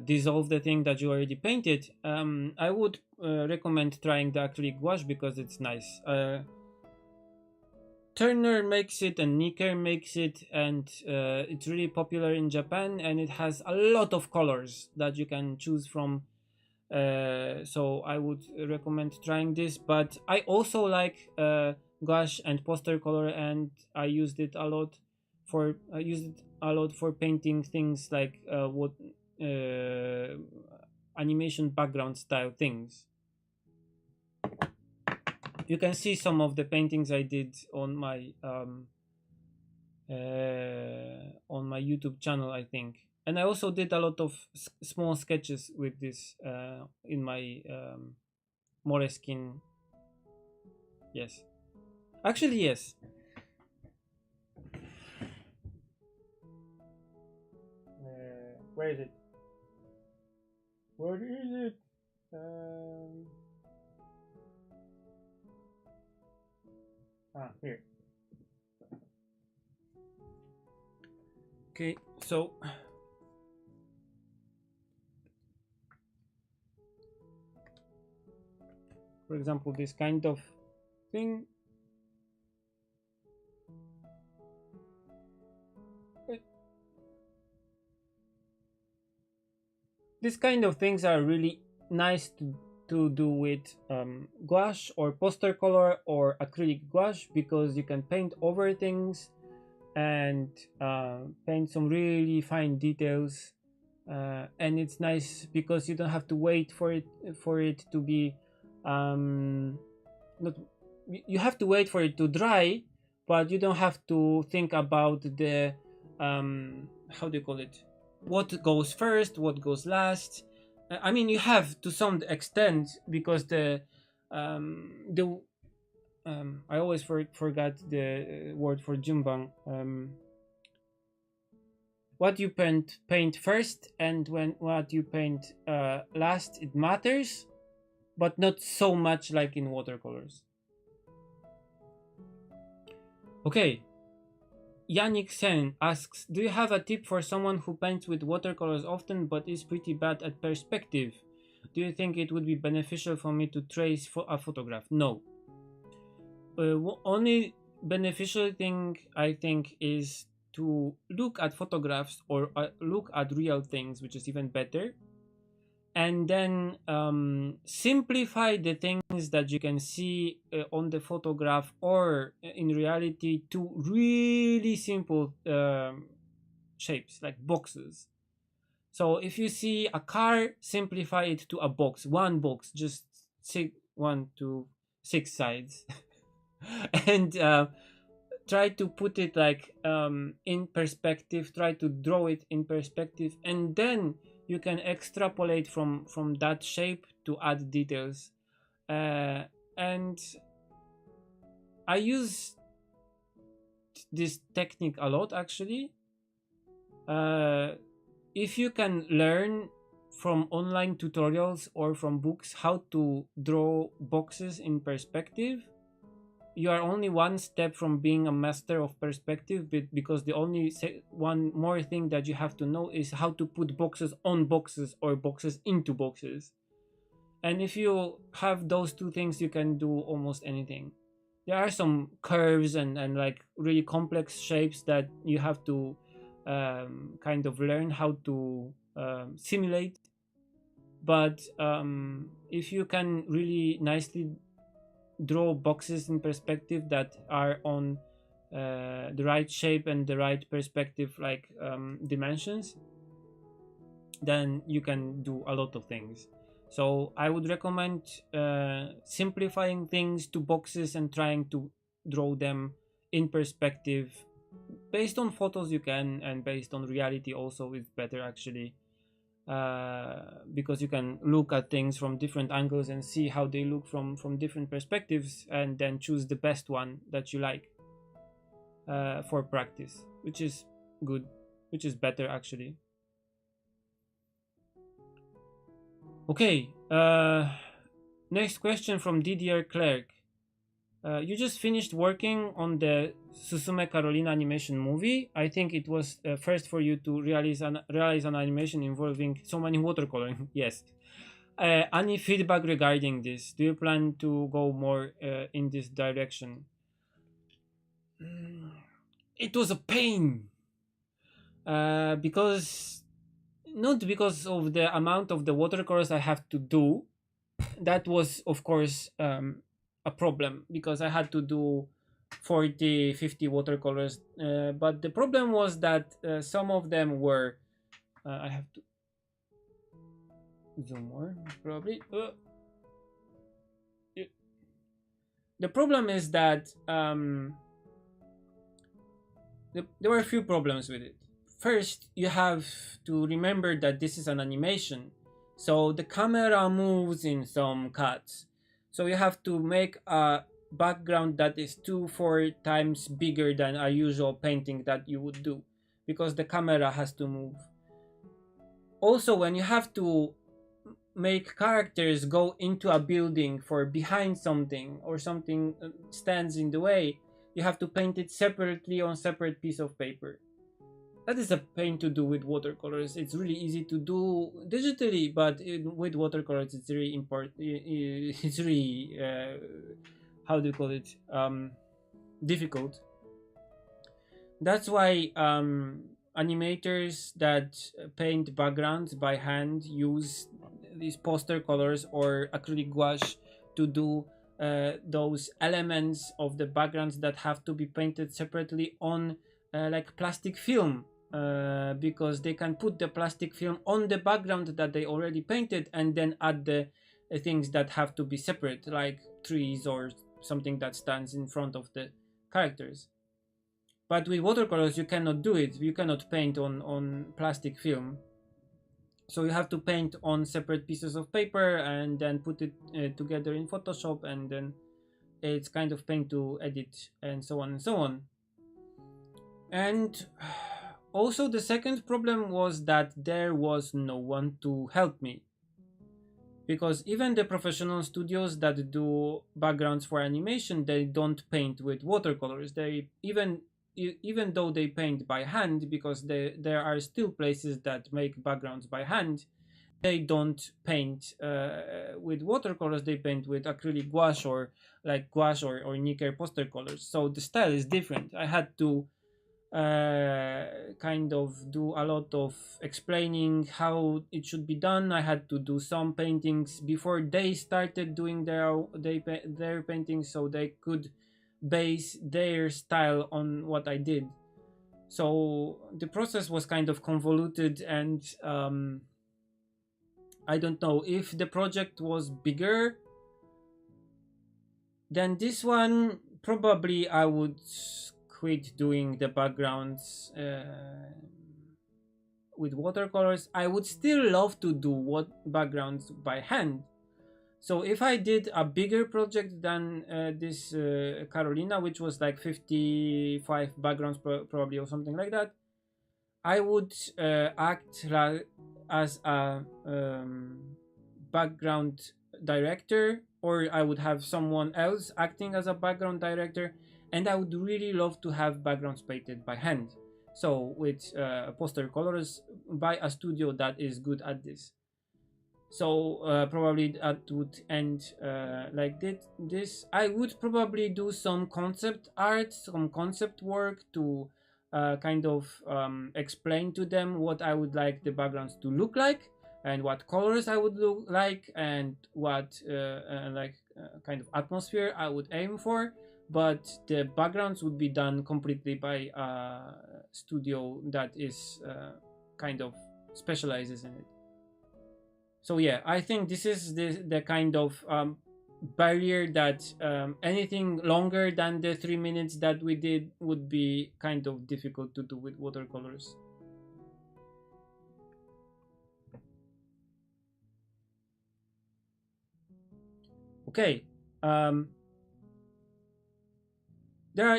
dissolve the thing that you already painted, I would recommend trying the acrylic gouache because it's nice. Turner makes it and Nicker makes it, and it's really popular in Japan, and it has a lot of colors that you can choose from. So I would recommend trying this. But I also like gouache and poster color, and I used it a lot for painting things like what animation background style things. You can see some of the paintings I did on my YouTube channel, I think. And I also did a lot of small sketches with this in my Moleskine. Yes, actually, yes. Where is it? Where is it? Here. Okay, so for example, this kind of thing. These kind of things are really nice to do with gouache or poster color or acrylic gouache, because you can paint over things and paint some really fine details, and it's nice because you don't have to wait for it to be not you have to wait for it to dry, but you don't have to think about the how do you call it, what goes first, what goes last. I mean, you have to some extent, because the I always forgot the word for jumbang. what you paint first and when what you paint last, it matters, but not so much like in watercolors. Okay, Yannick Sen asks, do you have a tip for someone who paints with watercolors often but is pretty bad at perspective? Do you think it would be beneficial for me to trace a photograph? No. Only beneficial thing I think is to look at photographs or look at real things, which is even better, and then simplify the things that you can see on the photograph or in reality to really simple shapes like boxes. So if you see a car, simplify it to a box, one box, just 1 to 6 sides, and try to put it like in perspective. Try to draw it in perspective, and then you can extrapolate from that shape to add details. And I use this technique a lot actually. Uh, if you can learn from online tutorials or from books how to draw boxes in perspective, you are only one step from being a master of perspective, because the only one more thing that you have to know is how to put boxes on boxes or boxes into boxes. And if you have those two things, you can do almost anything. There are some curves and like really complex shapes that you have to kind of learn how to simulate. But if you can really nicely draw boxes in perspective that are on the right shape and the right perspective, like dimensions, then you can do a lot of things. So I would recommend simplifying things to boxes and trying to draw them in perspective. Based on photos you can, and based on reality also is better actually, because you can look at things from different angles and see how they look from different perspectives, and then choose the best one that you like for practice, which is good, which is better actually. Okay, next question from Didier Clerc. You just finished working on the Susume Carolina animation movie. I think it was first for you to realize an animation involving so many watercoloring. Yes. Any feedback regarding this? Do you plan to go more in this direction? It was a pain, because not because of the amount of the watercolors I have to do. That was, of course, a problem because I had to do 40-50 watercolors. But the problem was that some of them were. I have to zoom more, probably. The problem is that there were a few problems with it. First, you have to remember that this is an animation, so the camera moves in some cuts. So you have to make a background that is 2-4 times bigger than a usual painting that you would do, because the camera has to move. Also, when you have to make characters go into a building for behind something, or something stands in the way, you have to paint it separately on separate piece of paper. That is a pain to do with watercolors. It's really easy to do digitally, but with watercolors it's really important. It's really how do you call it, difficult. That's why animators that paint backgrounds by hand use these poster colors or acrylic gouache to do those elements of the backgrounds that have to be painted separately on like plastic film, because they can put the plastic film on the background that they already painted and then add the things that have to be separate, like trees or something that stands in front of the characters. But with watercolors, you cannot do it. You cannot paint on plastic film. So you have to paint on separate pieces of paper and then put it together in Photoshop, and then it's kind of pain to edit, and so on and so on. And also the second problem was that there was no one to help me, because even the professional studios that do backgrounds for animation, they don't paint with watercolors. They even though they paint by hand, because there are still places that make backgrounds by hand, they don't paint with watercolors. They paint with acrylic gouache, or like gouache, or Nikkei poster colors. So the style is different. I had to kind of do a lot of explaining how it should be done. I had to do some paintings before they started doing their paintings, so they could base their style on what I did. So the process was kind of convoluted, and I don't know if the project was bigger than this one. Probably I would quit doing the backgrounds with watercolors. I would still love to do what backgrounds by hand. So if I did a bigger project than this Carolina, which was like 55 backgrounds probably, or something like that, I would act as a background director, or I would have someone else acting as a background director, and I would really love to have backgrounds painted by hand. So with poster colors by a studio that is good at this. So probably that would end like this. I would probably do some concept art, some concept work to kind of explain to them what I would like the backgrounds to look like, and what colors I would look like, and what kind of atmosphere I would aim for. But the backgrounds would be done completely by a studio that is kind of specializes in it. So yeah, I think this is the kind of barrier that anything longer than the 3 minutes that we did would be kind of difficult to do with watercolors. Okay. There are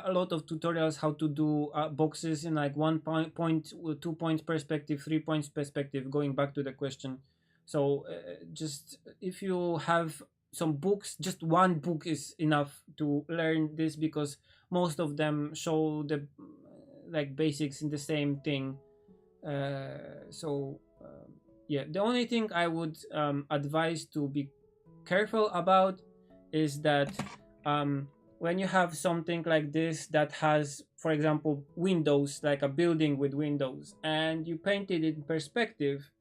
a lot of tutorials how to do boxes in like 1 point, 2 points perspective, 3 points perspective, going back to the question. So just if you have some books, just one book is enough to learn this, because most of them show the like basics in the same thing. Yeah, the only thing I would advise to be careful about is that when you have something like this that has, for example, windows, like a building with windows, and you painted it in perspective,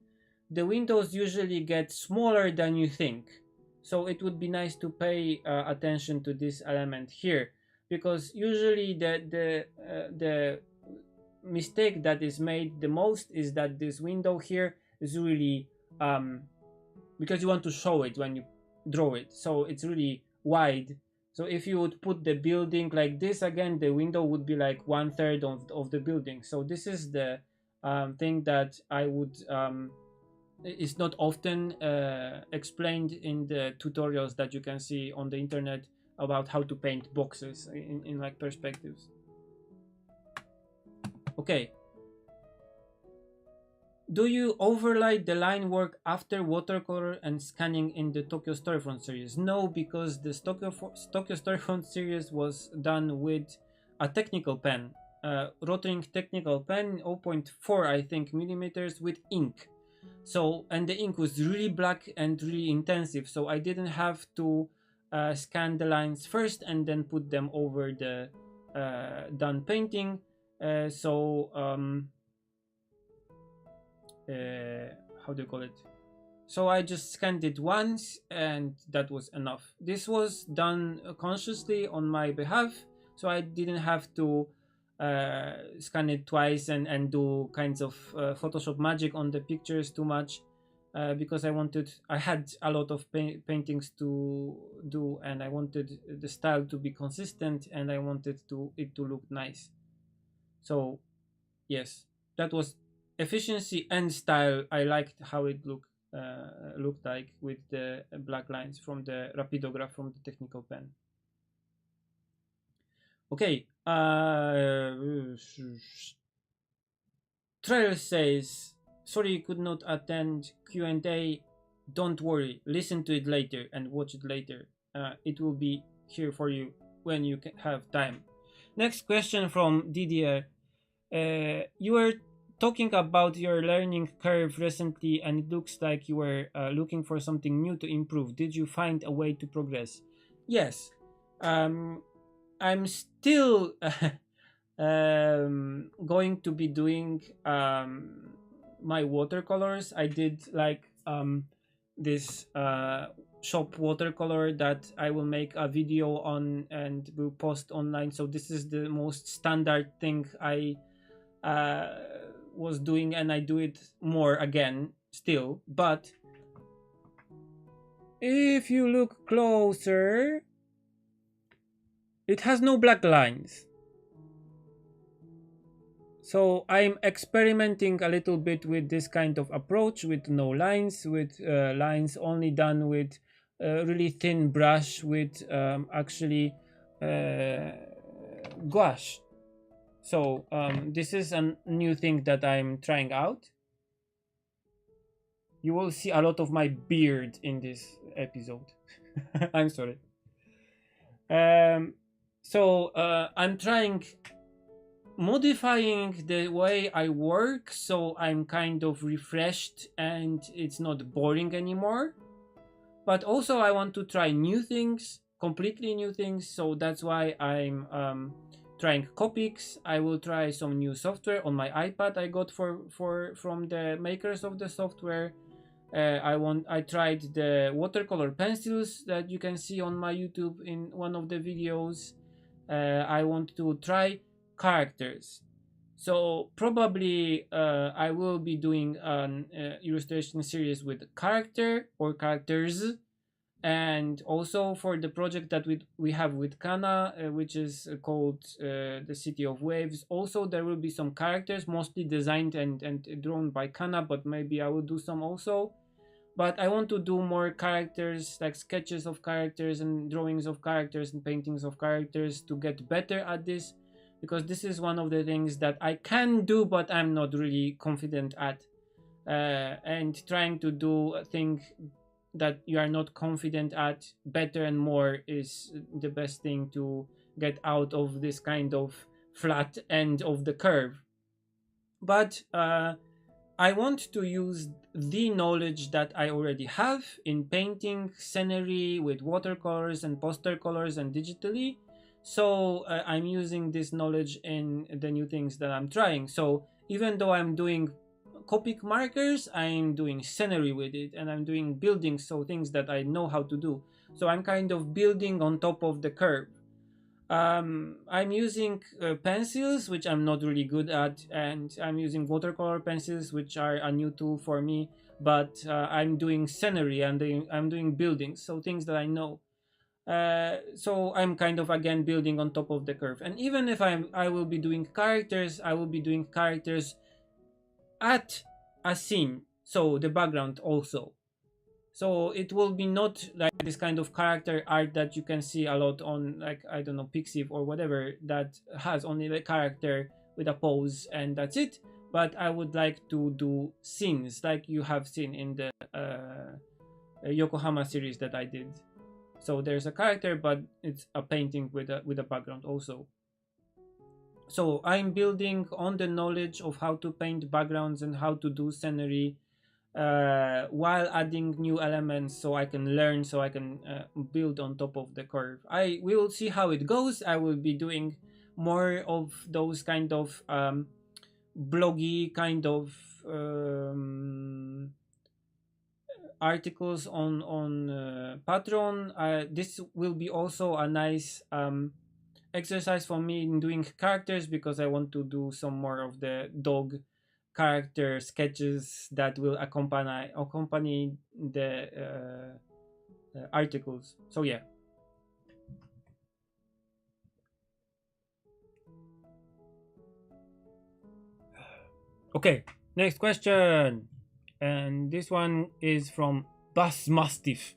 the windows usually get smaller than you think. So it would be nice to pay attention to this element here, because usually the mistake that is made the most is that this window here is really because you want to show it when you draw it, so it's really wide. So if you would put the building like this again, the window would be like 1/3 of the building. So this is the thing that I would is not often explained in the tutorials that you can see on the internet about how to paint boxes in like perspectives. Okay. Do you overlay the line work after watercolor and scanning in the Tokyo Storyfront series? No, because the Tokyo Storyfront series was done with a technical pen, Rotring technical pen, 0.4 I think millimeters, with ink. So, and the ink was really black and really intensive, so I didn't have to scan the lines first and then put them over the done painting. How do you call it? So I just scanned it once and that was enough. This was done consciously on my behalf, so I didn't have to scan it twice and do kinds of Photoshop magic on the pictures too much, because I had a lot of paintings to do, and I wanted the style to be consistent, and I wanted it to look nice. So yes, that was efficiency and style. I liked how it looked like with the black lines from the Rapidograph from the technical pen. Okay. Trail says, sorry could not attend Q&A. Don't worry, listen to it later and watch it later. It will be here for you when you have time. Next question from Didier. You were talking about your learning curve recently, and it looks like you were looking for something new to improve. Did you find a way to progress? Yes. I'm still going to be doing my watercolors. I did like this shop watercolor that I will make a video on and will post online. So this is the most standard thing I was doing, and I do it more again still. But if you look closer, it has no black lines. So I'm experimenting a little bit with this kind of approach with no lines, with lines only done with really thin brush with actually gouache. So this is a new thing that I'm trying out. You will see a lot of my beard in this episode. I'm sorry. So I'm trying modifying the way I work so I'm kind of refreshed and it's not boring anymore. But also I want to try new things, completely new things. So that's why I'm trying Copics. I will try some new software on my iPad I got from the makers of the software. I tried the watercolor pencils that you can see on my YouTube in one of the videos. I want to try characters. So probably I will be doing an illustration series with character or characters, and also for the project that we have with Kana, which is called the City of Waves. Also there will be some characters, mostly designed and drawn by Kana, but maybe I will do some also. But I want to do more characters, like sketches of characters and drawings of characters and paintings of characters, to get better at this, because this is one of the things that I can do but I'm not really confident at. And trying to do a thing that you are not confident at better and more is the best thing to get out of this kind of flat end of the curve. But I want to use the knowledge that I already have in painting scenery with watercolors and poster colors and digitally. So I'm using this knowledge in the new things that I'm trying. So even though I'm doing Copic markers, I'm doing scenery with it, and I'm doing buildings, so things that I know how to do. So I'm kind of building on top of the curve. I'm using pencils, which I'm not really good at, and I'm using watercolor pencils, which are a new tool for me. But I'm doing scenery and I'm doing buildings, so things that I know. So I'm kind of again building on top of the curve. And even if I will be doing characters, I will be doing characters at a scene, so the background also. So it will be not like this kind of character art that you can see a lot on, like, I don't know, Pixiv or whatever, that has only the character with a pose and that's it. But I would like to do scenes like you have seen in the Yokohama series that I did. So there's a character, but it's a painting with a background also. So I'm building on the knowledge of how to paint backgrounds and how to do scenery, while adding new elements, so I can learn, so I can build on top of the curve. We will see how it goes. I will be doing more of those kind of bloggy kind of articles on Patreon. This will be also a nice exercise for me in doing characters, because I want to do some more of the dog character sketches that will accompany the articles. So yeah. Okay, next question, and this one is from Bus Mastiff,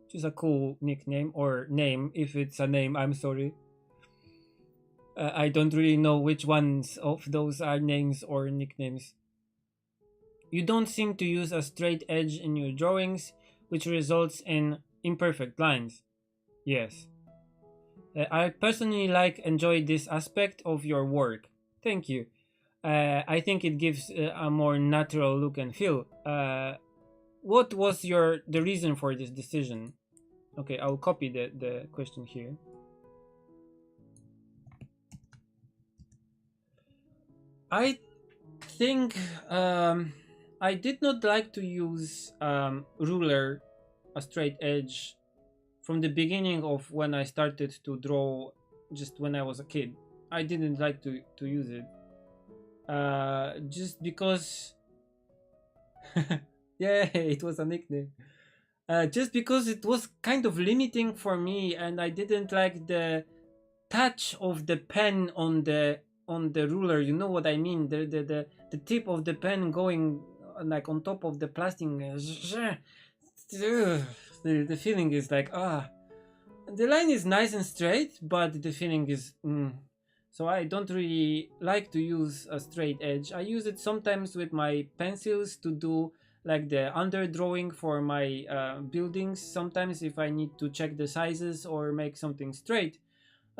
which is a cool nickname, or name. If it's a name, I'm sorry. I don't really know which ones of those are names or nicknames. You don't seem to use a straight edge in your drawings, which results in imperfect lines. Yes. I personally enjoy this aspect of your work. Thank you. I think it gives a more natural look and feel. What was the reason for this decision? Okay, I'll copy the question here. I think I did not like to use ruler, a straight edge, from the beginning of when I started to draw, just when I was a kid. I didn't like to use it. Just because, yeah, it was a nickname. Just because it was kind of limiting for me, and I didn't like the touch of the pen on the ruler. You know what I mean? The tip of the pen going like on top of the plastic. The feeling is like, the line is nice and straight, but the feeling is so I don't really like to use a straight edge. I use it sometimes with my pencils to do like the underdrawing for my buildings. Sometimes if I need to check the sizes or make something straight,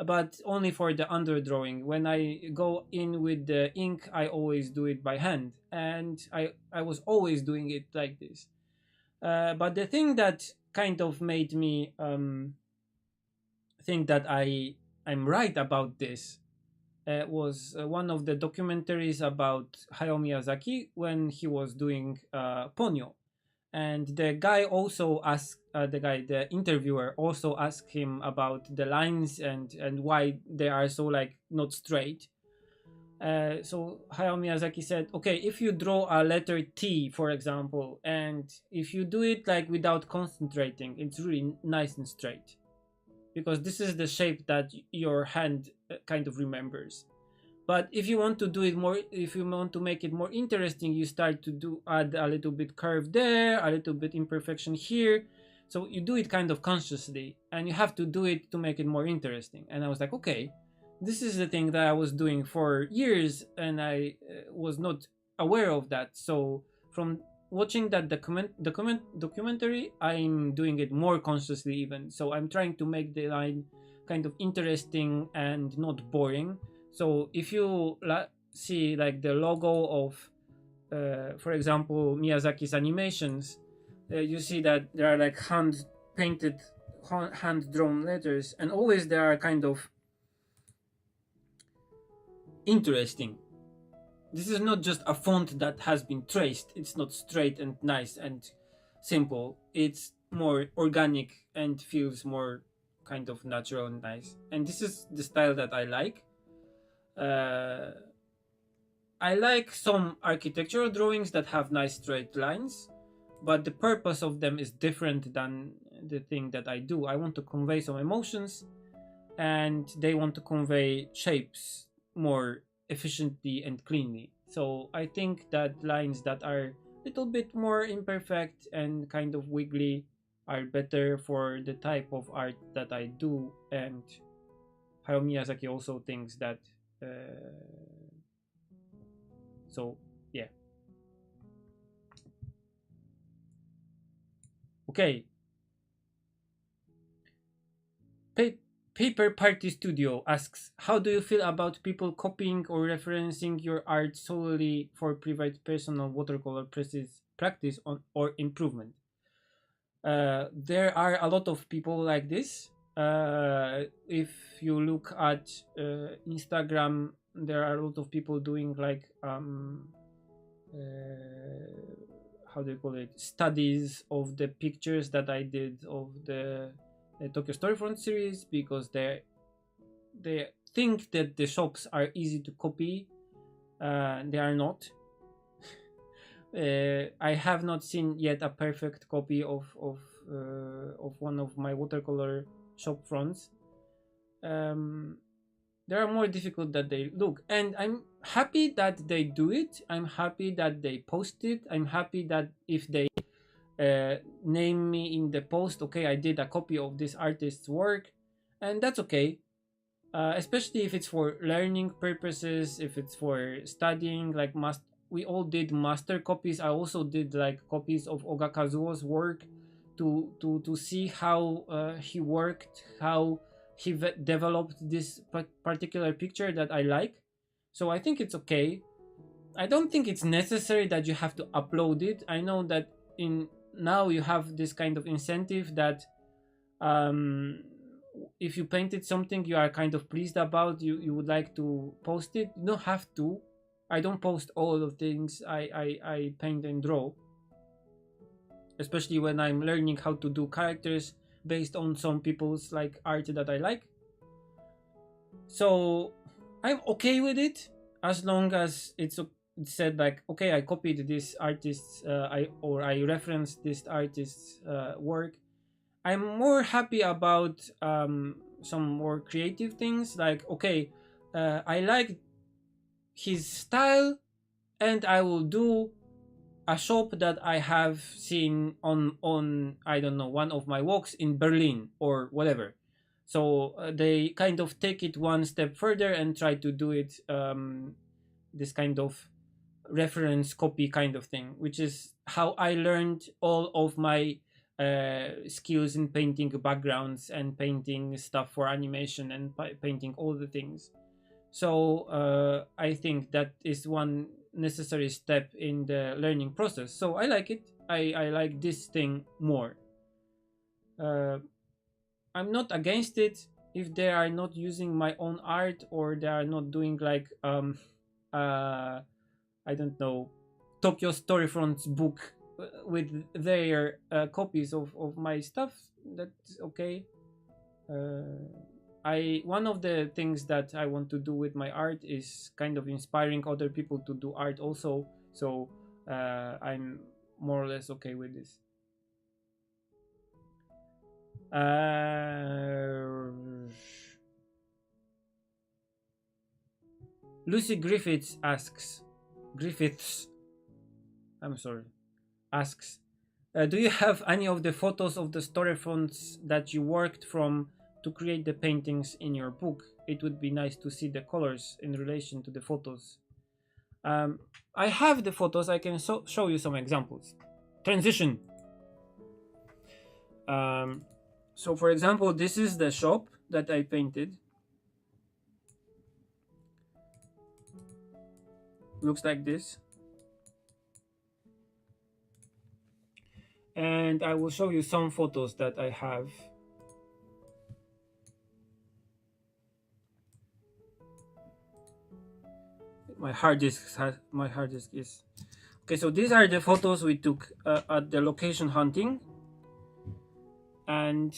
but only for the underdrawing. When I go in with the ink, I always do it by hand, and I was always doing it like this. But the thing that kind of made me think that I'm right about this was one of the documentaries about Hayao Miyazaki when he was doing Ponyo, and the guy also asked the interviewer also asked him about the lines and why they are so like not straight. So Hayao Miyazaki said, okay, if you draw a letter T, for example, and if you do it like without concentrating, it's really nice and straight because this is the shape that your hand kind of remembers. But if you want to do it more, if you want to make it more interesting, you start to add a little bit curve there, a little bit imperfection here. So you do it kind of consciously, and you have to do it to make it more interesting. And I was like, okay, this is the thing that I was doing for years, and I was not aware of that. So from watching that documentary, I'm doing it more consciously even. So I'm trying to make the line kind of interesting and not boring. So if you see like the logo of, for example, Miyazaki's animations, you see that there are like hand painted, hand drawn letters, and always they are kind of interesting. This is not just a font that has been traced. It's not straight and nice and simple. It's more organic and feels more kind of natural and nice. And this is the style that I like. Uh, I like some architectural drawings that have nice straight lines, but the purpose of them is different than the thing that I do. I want to convey some emotions, and they want to convey shapes more efficiently and cleanly. So I think that lines that are a little bit more imperfect and kind of wiggly are better for the type of art that I do. And Hayao Miyazaki also thinks that. So yeah. Okay. Pa- Paper Party Studio asks, how do you feel about people copying or referencing your art solely for private personal watercolor practice on or improvement? There are a lot of people like this. If you look at Instagram, there are a lot of people doing like how do you call it, studies of the pictures that I did of the Tokyo Storyfront series, because they think that the shops are easy to copy. They are not. I have not seen yet a perfect copy of one of my watercolor shop fronts. They are more difficult than they look, and I'm happy that they do it. I'm happy that they post it. I'm happy that if they name me in the post, okay, I did a copy of this artist's work, and that's okay. especially if it's for learning purposes, if it's for studying. Like we all did master copies. I also did like copies of Oga Kazuo's work to see how he worked, how he developed this particular picture that I like. So I think it's okay. I don't think it's necessary that you have to upload it. I know that in now you have this kind of incentive that um, if you painted something you are kind of pleased about, you would like to post it. You don't have to. I don't post all of things I paint and draw, especially when I'm learning how to do characters based on some people's like art that I like. So I'm okay with it as long as it's said like, okay, I copied this artist's I referenced this artist's work. I'm more happy about some more creative things like, okay, I like his style and I will do a shop that I have seen on I don't know, one of my walks in Berlin or whatever. So they kind of take it one step further and try to do it this kind of reference copy kind of thing, which is how I learned all of my skills in painting backgrounds and painting stuff for animation and painting all the things. So I think that is one necessary step in the learning process. So I like it. I like this thing more. uh, I'm not against it if they are not using my own art, or they are not doing like uh I don't know, Tokyo Storyfront's book with their copies of my stuff. That's okay. uh, I One of the things that I want to do with my art is kind of inspiring other people to do art also. So I'm more or less okay with this. Uh, Lucy Griffiths, I'm sorry, asks, do you have any of the photos of the storefronts that you worked from to create the paintings in your book? It would be nice to see the colors in relation to the photos. I have the photos. I can show you some examples. Transition. So, for example, this is the shop that I painted. Looks like this. And I will show you some photos that I have. My hard disk is okay. So these are the photos we took at the location hunting, and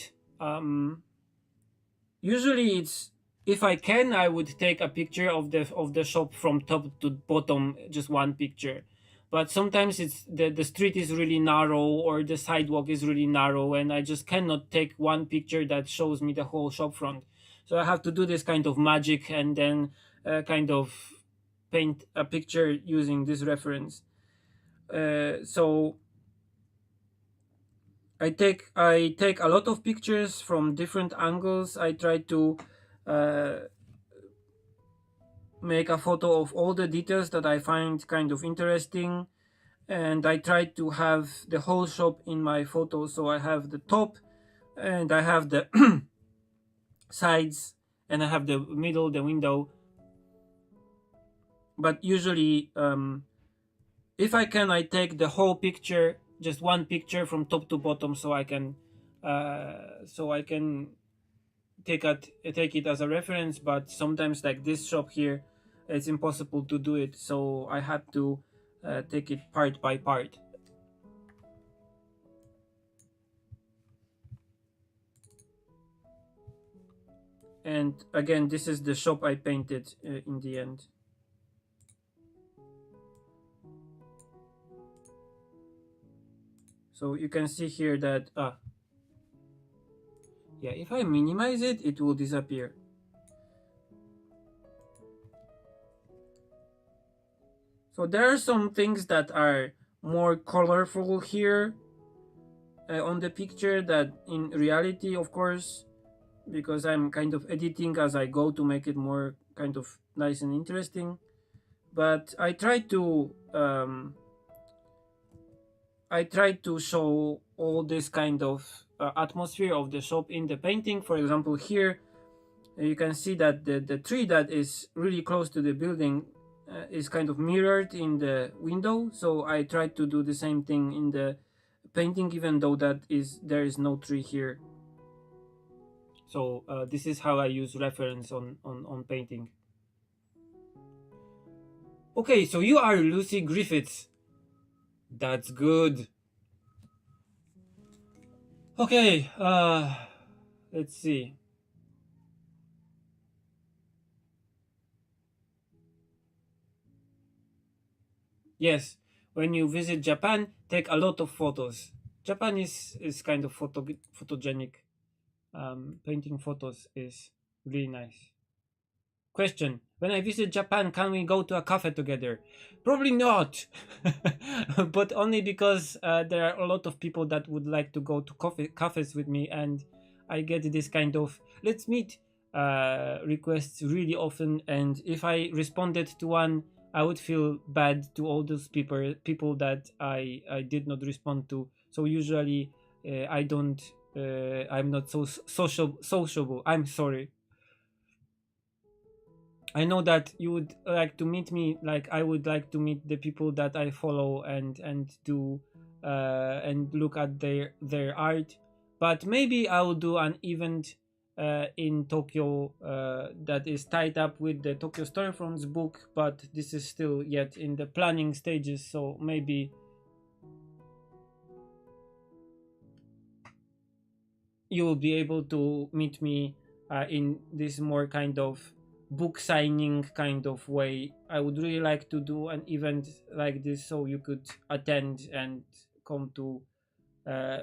usually it's, if I can, I would take a picture of the shop from top to bottom, just one picture. But sometimes it's the street is really narrow or the sidewalk is really narrow, and I just cannot take one picture that shows me the whole shop front. So I have to do this kind of magic and then kind of paint a picture using this reference. So I take a lot of pictures from different angles. I try to uh, make a photo of all the details that I find kind of interesting, and I try to have the whole shop in my photo. So I have the top, and I have the sides, and I have the middle, the window. But usually, if I can, I take the whole picture, just one picture from top to bottom, so I can take it as a reference. But sometimes, like this shop here, it's impossible to do it, so I had to take it part by part. And again, this is the shop I painted in the end. So you can see here that yeah, if I minimize it, it will disappear. So there are some things that are more colorful here on the picture that in reality, of course, because I'm kind of editing as I go to make it more kind of nice and interesting. But I try to show all this kind of atmosphere of the shop in the painting. For example, here you can see that the tree that is really close to the building is kind of mirrored in the window. So I try to do the same thing in the painting, even though there is no tree here. So this is how I use reference on painting. Okay, so you are Lucy Griffiths. That's good. Okay, let's see. Yes, when you visit Japan, take a lot of photos. Japan is kind of photogenic. Painting photos is really nice. Question: when I visit Japan, can we go to a cafe together? Probably not, but only because there are a lot of people that would like to go to cafes with me, and I get this kind of let's meet requests really often. And if I responded to one, I would feel bad to all those people that I did not respond to. So usually I don't. I'm not so sociable. I'm sorry. I know that you would like to meet me, like I would like to meet the people that I follow and do and look at their art. But maybe I will do an event in Tokyo that is tied up with the Tokyo Storefronts book, but this is still yet in the planning stages. So maybe you will be able to meet me in this more kind of book signing kind of way. I would really like to do an event like this so you could attend and come to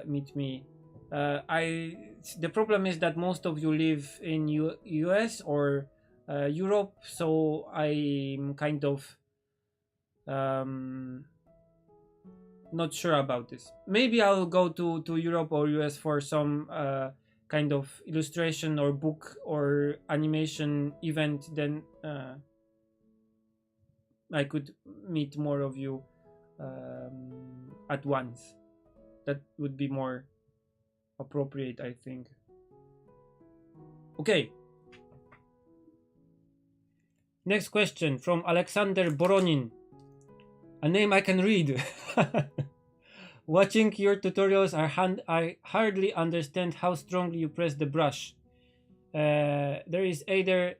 meet me. I The problem is that most of you live in US or Europe, so I'm kind of um, not sure about this. Maybe I'll go to Europe or US for some kind of illustration or book or animation event. Then I could meet more of you at once. That would be more appropriate, I think. Okay. Next question from Alexander Boronin. A name I can read. Watching your tutorials, I hardly understand how strongly you press the brush. There is either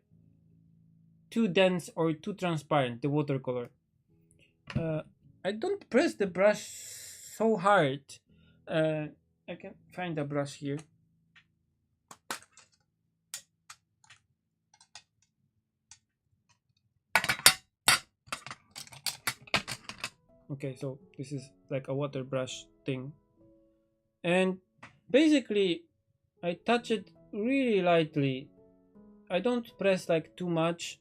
too dense or too transparent, the watercolor. I don't press the brush so hard. I can find a brush here. Okay, so this is like a water brush thing. And basically, I touch it really lightly. I don't press like too much.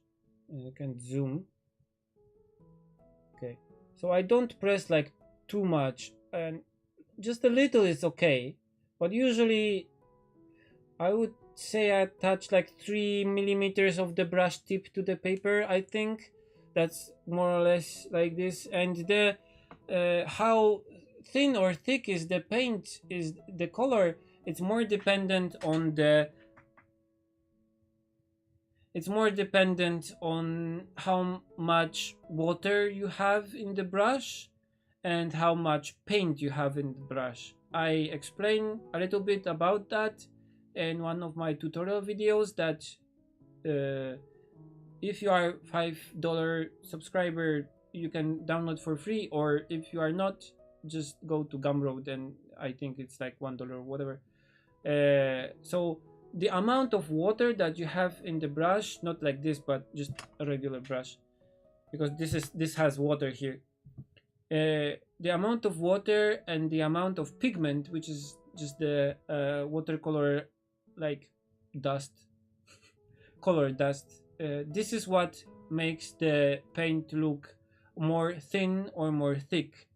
I can zoom. Okay, so I don't press like too much, and just a little is okay. But usually, I would say I touch like 3 millimeters of the brush tip to the paper. I think that's more or less like this. And the how thin or thick is the paint, is the color, it's more dependent on the it's more dependent on how much water you have in the brush and how much paint you have in the brush. I explain a little bit about that in one of my tutorial videos, that if you are $5 subscriber, you can download for free, or if you are not, just go to Gumroad, and I think it's like $1 or whatever. So the amount of water that you have in the brush, not like this, but just a regular brush, because this has water here. The amount of water and the amount of pigment, which is just the watercolor like dust, color dust. This is what makes the paint look more thin or more thick.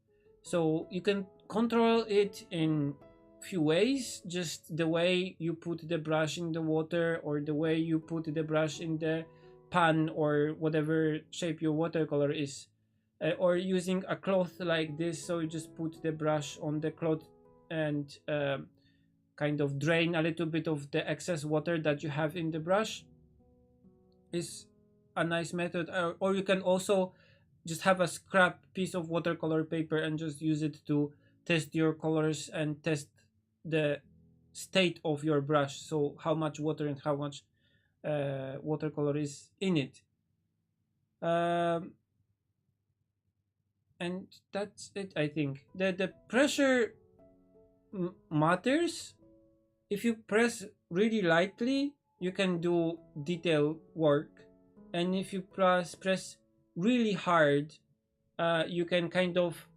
So you can control it in few ways, just the way you put the brush in the water, or the way you put the brush in the pan, or whatever shape your watercolor is, or using a cloth like this. So you just put the brush on the cloth and kind of drain a little bit of the excess water that you have in the brush, is a nice method. Or you can also just have a scrap piece of watercolor paper and just use it to test your colors and test the state of your brush, so how much water and how much watercolor is in it. um, and that's it. I think the pressure matters. If you press really lightly, you can do detail work, and if you press really hard, you can kind of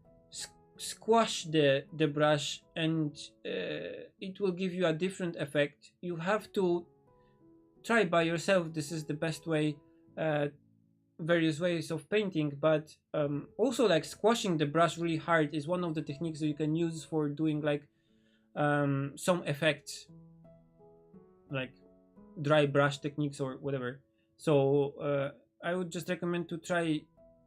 squash the brush, and it will give you a different effect. You have to try by yourself. This is the best way, various ways of painting, but also like squashing the brush really hard is one of the techniques that you can use for doing like some effects, like dry brush techniques or whatever. So I would just recommend to try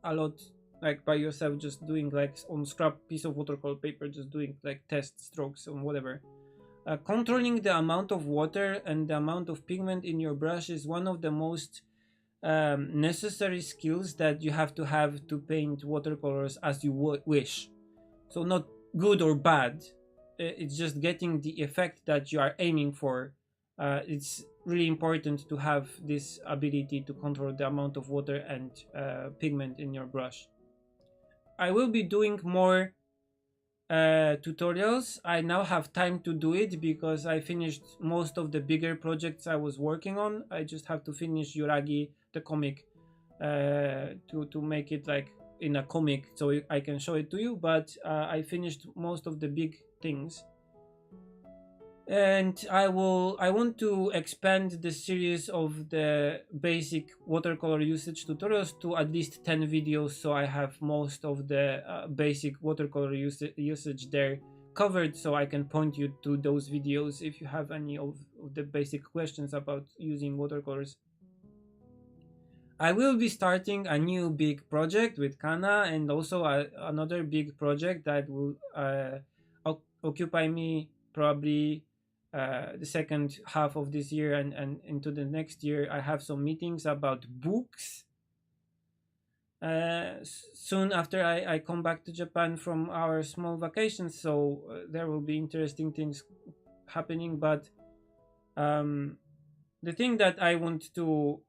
a lot, like by yourself, just doing like on scrap piece of watercolor paper, just doing like test strokes and whatever. Controlling the amount of water and the amount of pigment in your brush is one of the most necessary skills that you have to paint watercolors as you wish. So not good or bad, it's just getting the effect that you are aiming for. It's really important to have this ability to control the amount of water and pigment in your brush. I will be doing more tutorials. I now have time to do it because I finished most of the bigger projects I was working on. I just have to finish Yuragi the comic to make it like in a comic so I can show it to you, but I finished most of the big things. And I want to expand the series of the basic watercolor usage tutorials to at least 10 videos, so I have most of the basic watercolor usage there covered, so I can point you to those videos if you have any of the basic questions about using watercolors. I will be starting a new big project with Kana, and also another big project that will occupy me probably the second half of this year and into the next year. I have some meetings about books soon after I come back to Japan from our small vacation, so there will be interesting things happening. But the thing that I want to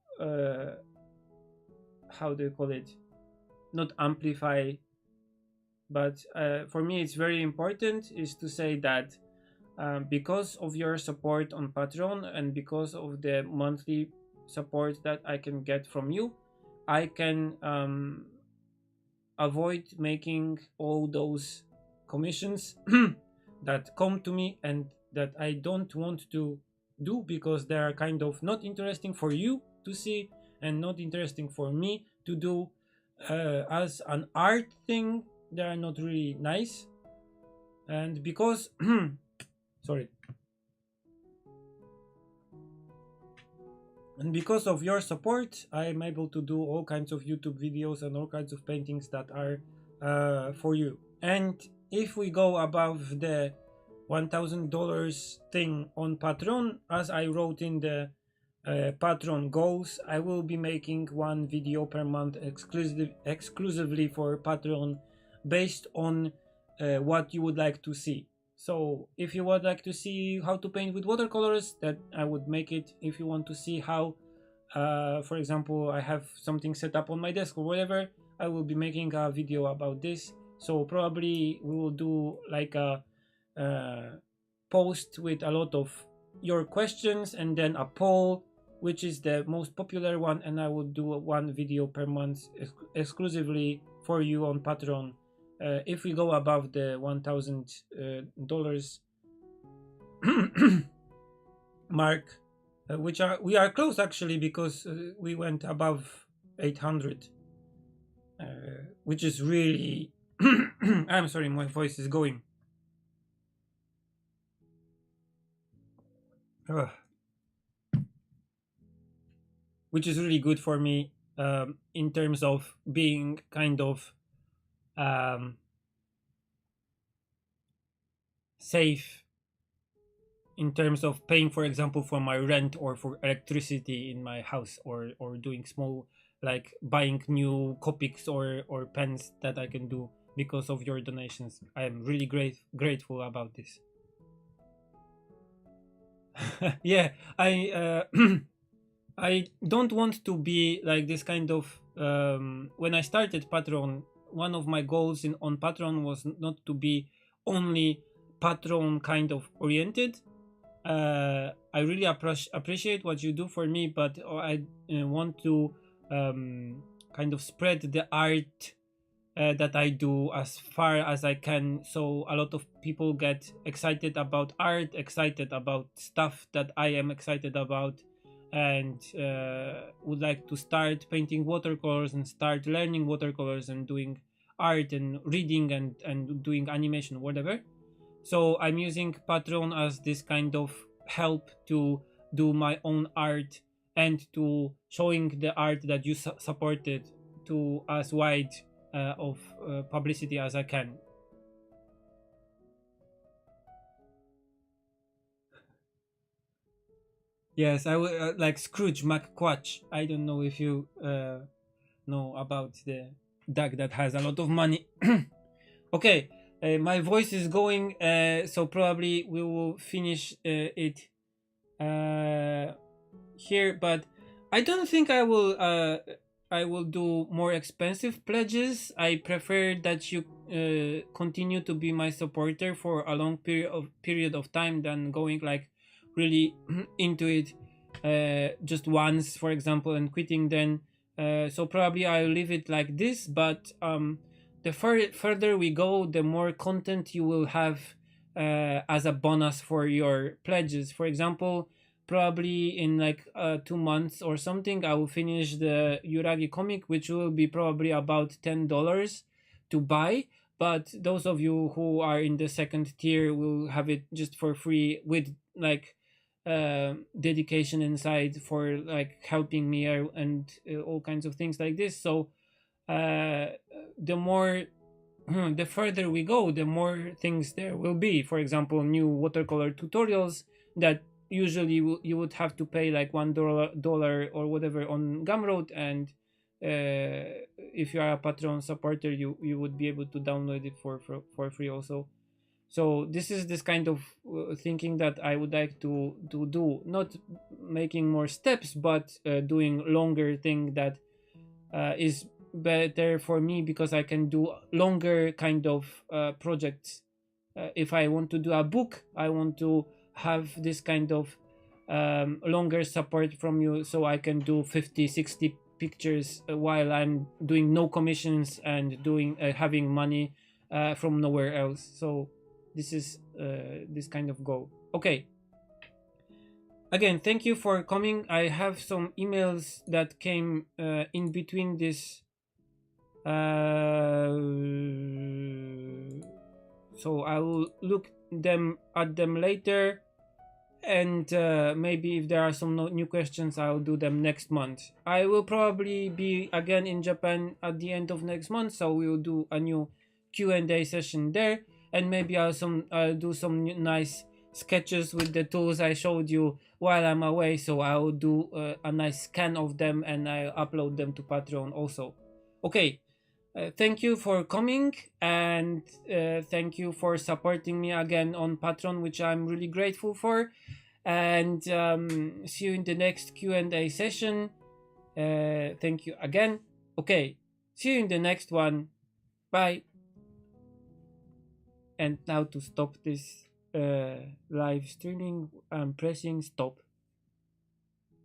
how do you call it, not amplify, but for me it's very important, is to say that because of your support on Patreon and because of the monthly support that I can get from you, I can avoid making all those commissions that come to me and that I don't want to do, because they are kind of not interesting for you to see and not interesting for me to do as an art thing. They are not really nice, and because sorry, and because of your support, I'm able to do all kinds of YouTube videos and all kinds of paintings that are for you. And if we go above the $1,000 thing on Patreon, as I wrote in the Patreon goals, I will be making one video per month exclusively for Patreon, based on what you would like to see. So if you would like to see how to paint with watercolors, that I would make it. If you want to see how, for example, I have something set up on my desk or whatever, I will be making a video about this. So probably we will do like a post with a lot of your questions and then a poll, which is the most popular one, and I will do one video per month exclusively for you on Patreon. If we go above the $1,000 mark, which we are close actually, because we went above 800, which is really I'm sorry, my voice is going. Ugh. Which is really good for me, in terms of being kind of um, safe in terms of paying, for example, for my rent or for electricity in my house, or doing small, like buying new copics or pens that I can do because of your donations. I am really grateful about this. Yeah, I don't want to be like this kind of, when I started Patreon, one of my goals on Patreon was not to be only Patreon kind of oriented. I really appreciate what you do for me, but I want to kind of spread the art that I do as far as I can, so a lot of people get excited about art, excited about stuff that I am excited about, and would like to start painting watercolors and start learning watercolors and doing art and reading and doing animation, whatever. So I'm using Patreon as this kind of help to do my own art and to showing the art that you supported to as wide of publicity as I can. Yes, I will, like Scrooge McQuatch. I don't know if you know about the duck that has a lot of money. Okay, my voice is going, so probably we will finish it here, but I don't think I will do more expensive pledges. I prefer that you continue to be my supporter for a long period of time than going like really into it just once, for example, and quitting then. So probably I'll leave it like this, but the further we go, the more content you will have as a bonus for your pledges. For example, probably in like 2 months or something, I will finish the Yuragi comic, which will be probably about $10 to buy. But those of you who are in the second tier will have it just for free with like dedication inside for like helping me and all kinds of things like this. So uh, the more the further we go, the more things there will be. For example, new watercolor tutorials that usually you would have to pay like $1 or whatever on Gumroad, and if you are a Patreon supporter, you would be able to download it for free also. So this is this kind of thinking that I would like to do, not making more steps, but doing longer thing that is better for me because I can do longer kind of projects. If I want to do a book, I want to have this kind of longer support from you, so I can do 50, 60 pictures while I'm doing no commissions and doing having money from nowhere else. So this is this kind of goal. Okay, again, thank you for coming. I have some emails that came in between this, so I will look them at them later, and maybe if there are some new questions, I'll do them next month. I will probably be again in Japan at the end of next month, so we will do a new Q&A session there, and maybe I'll do some nice sketches with the tools I showed you while I'm away. So I'll do a nice scan of them and I'll upload them to Patreon also. Okay. Thank you for coming, and thank you for supporting me again on Patreon, which I'm really grateful for. And see you in the next Q&A session. Thank you again. Okay, see you in the next one. Bye. And now to stop this live streaming, I'm pressing stop.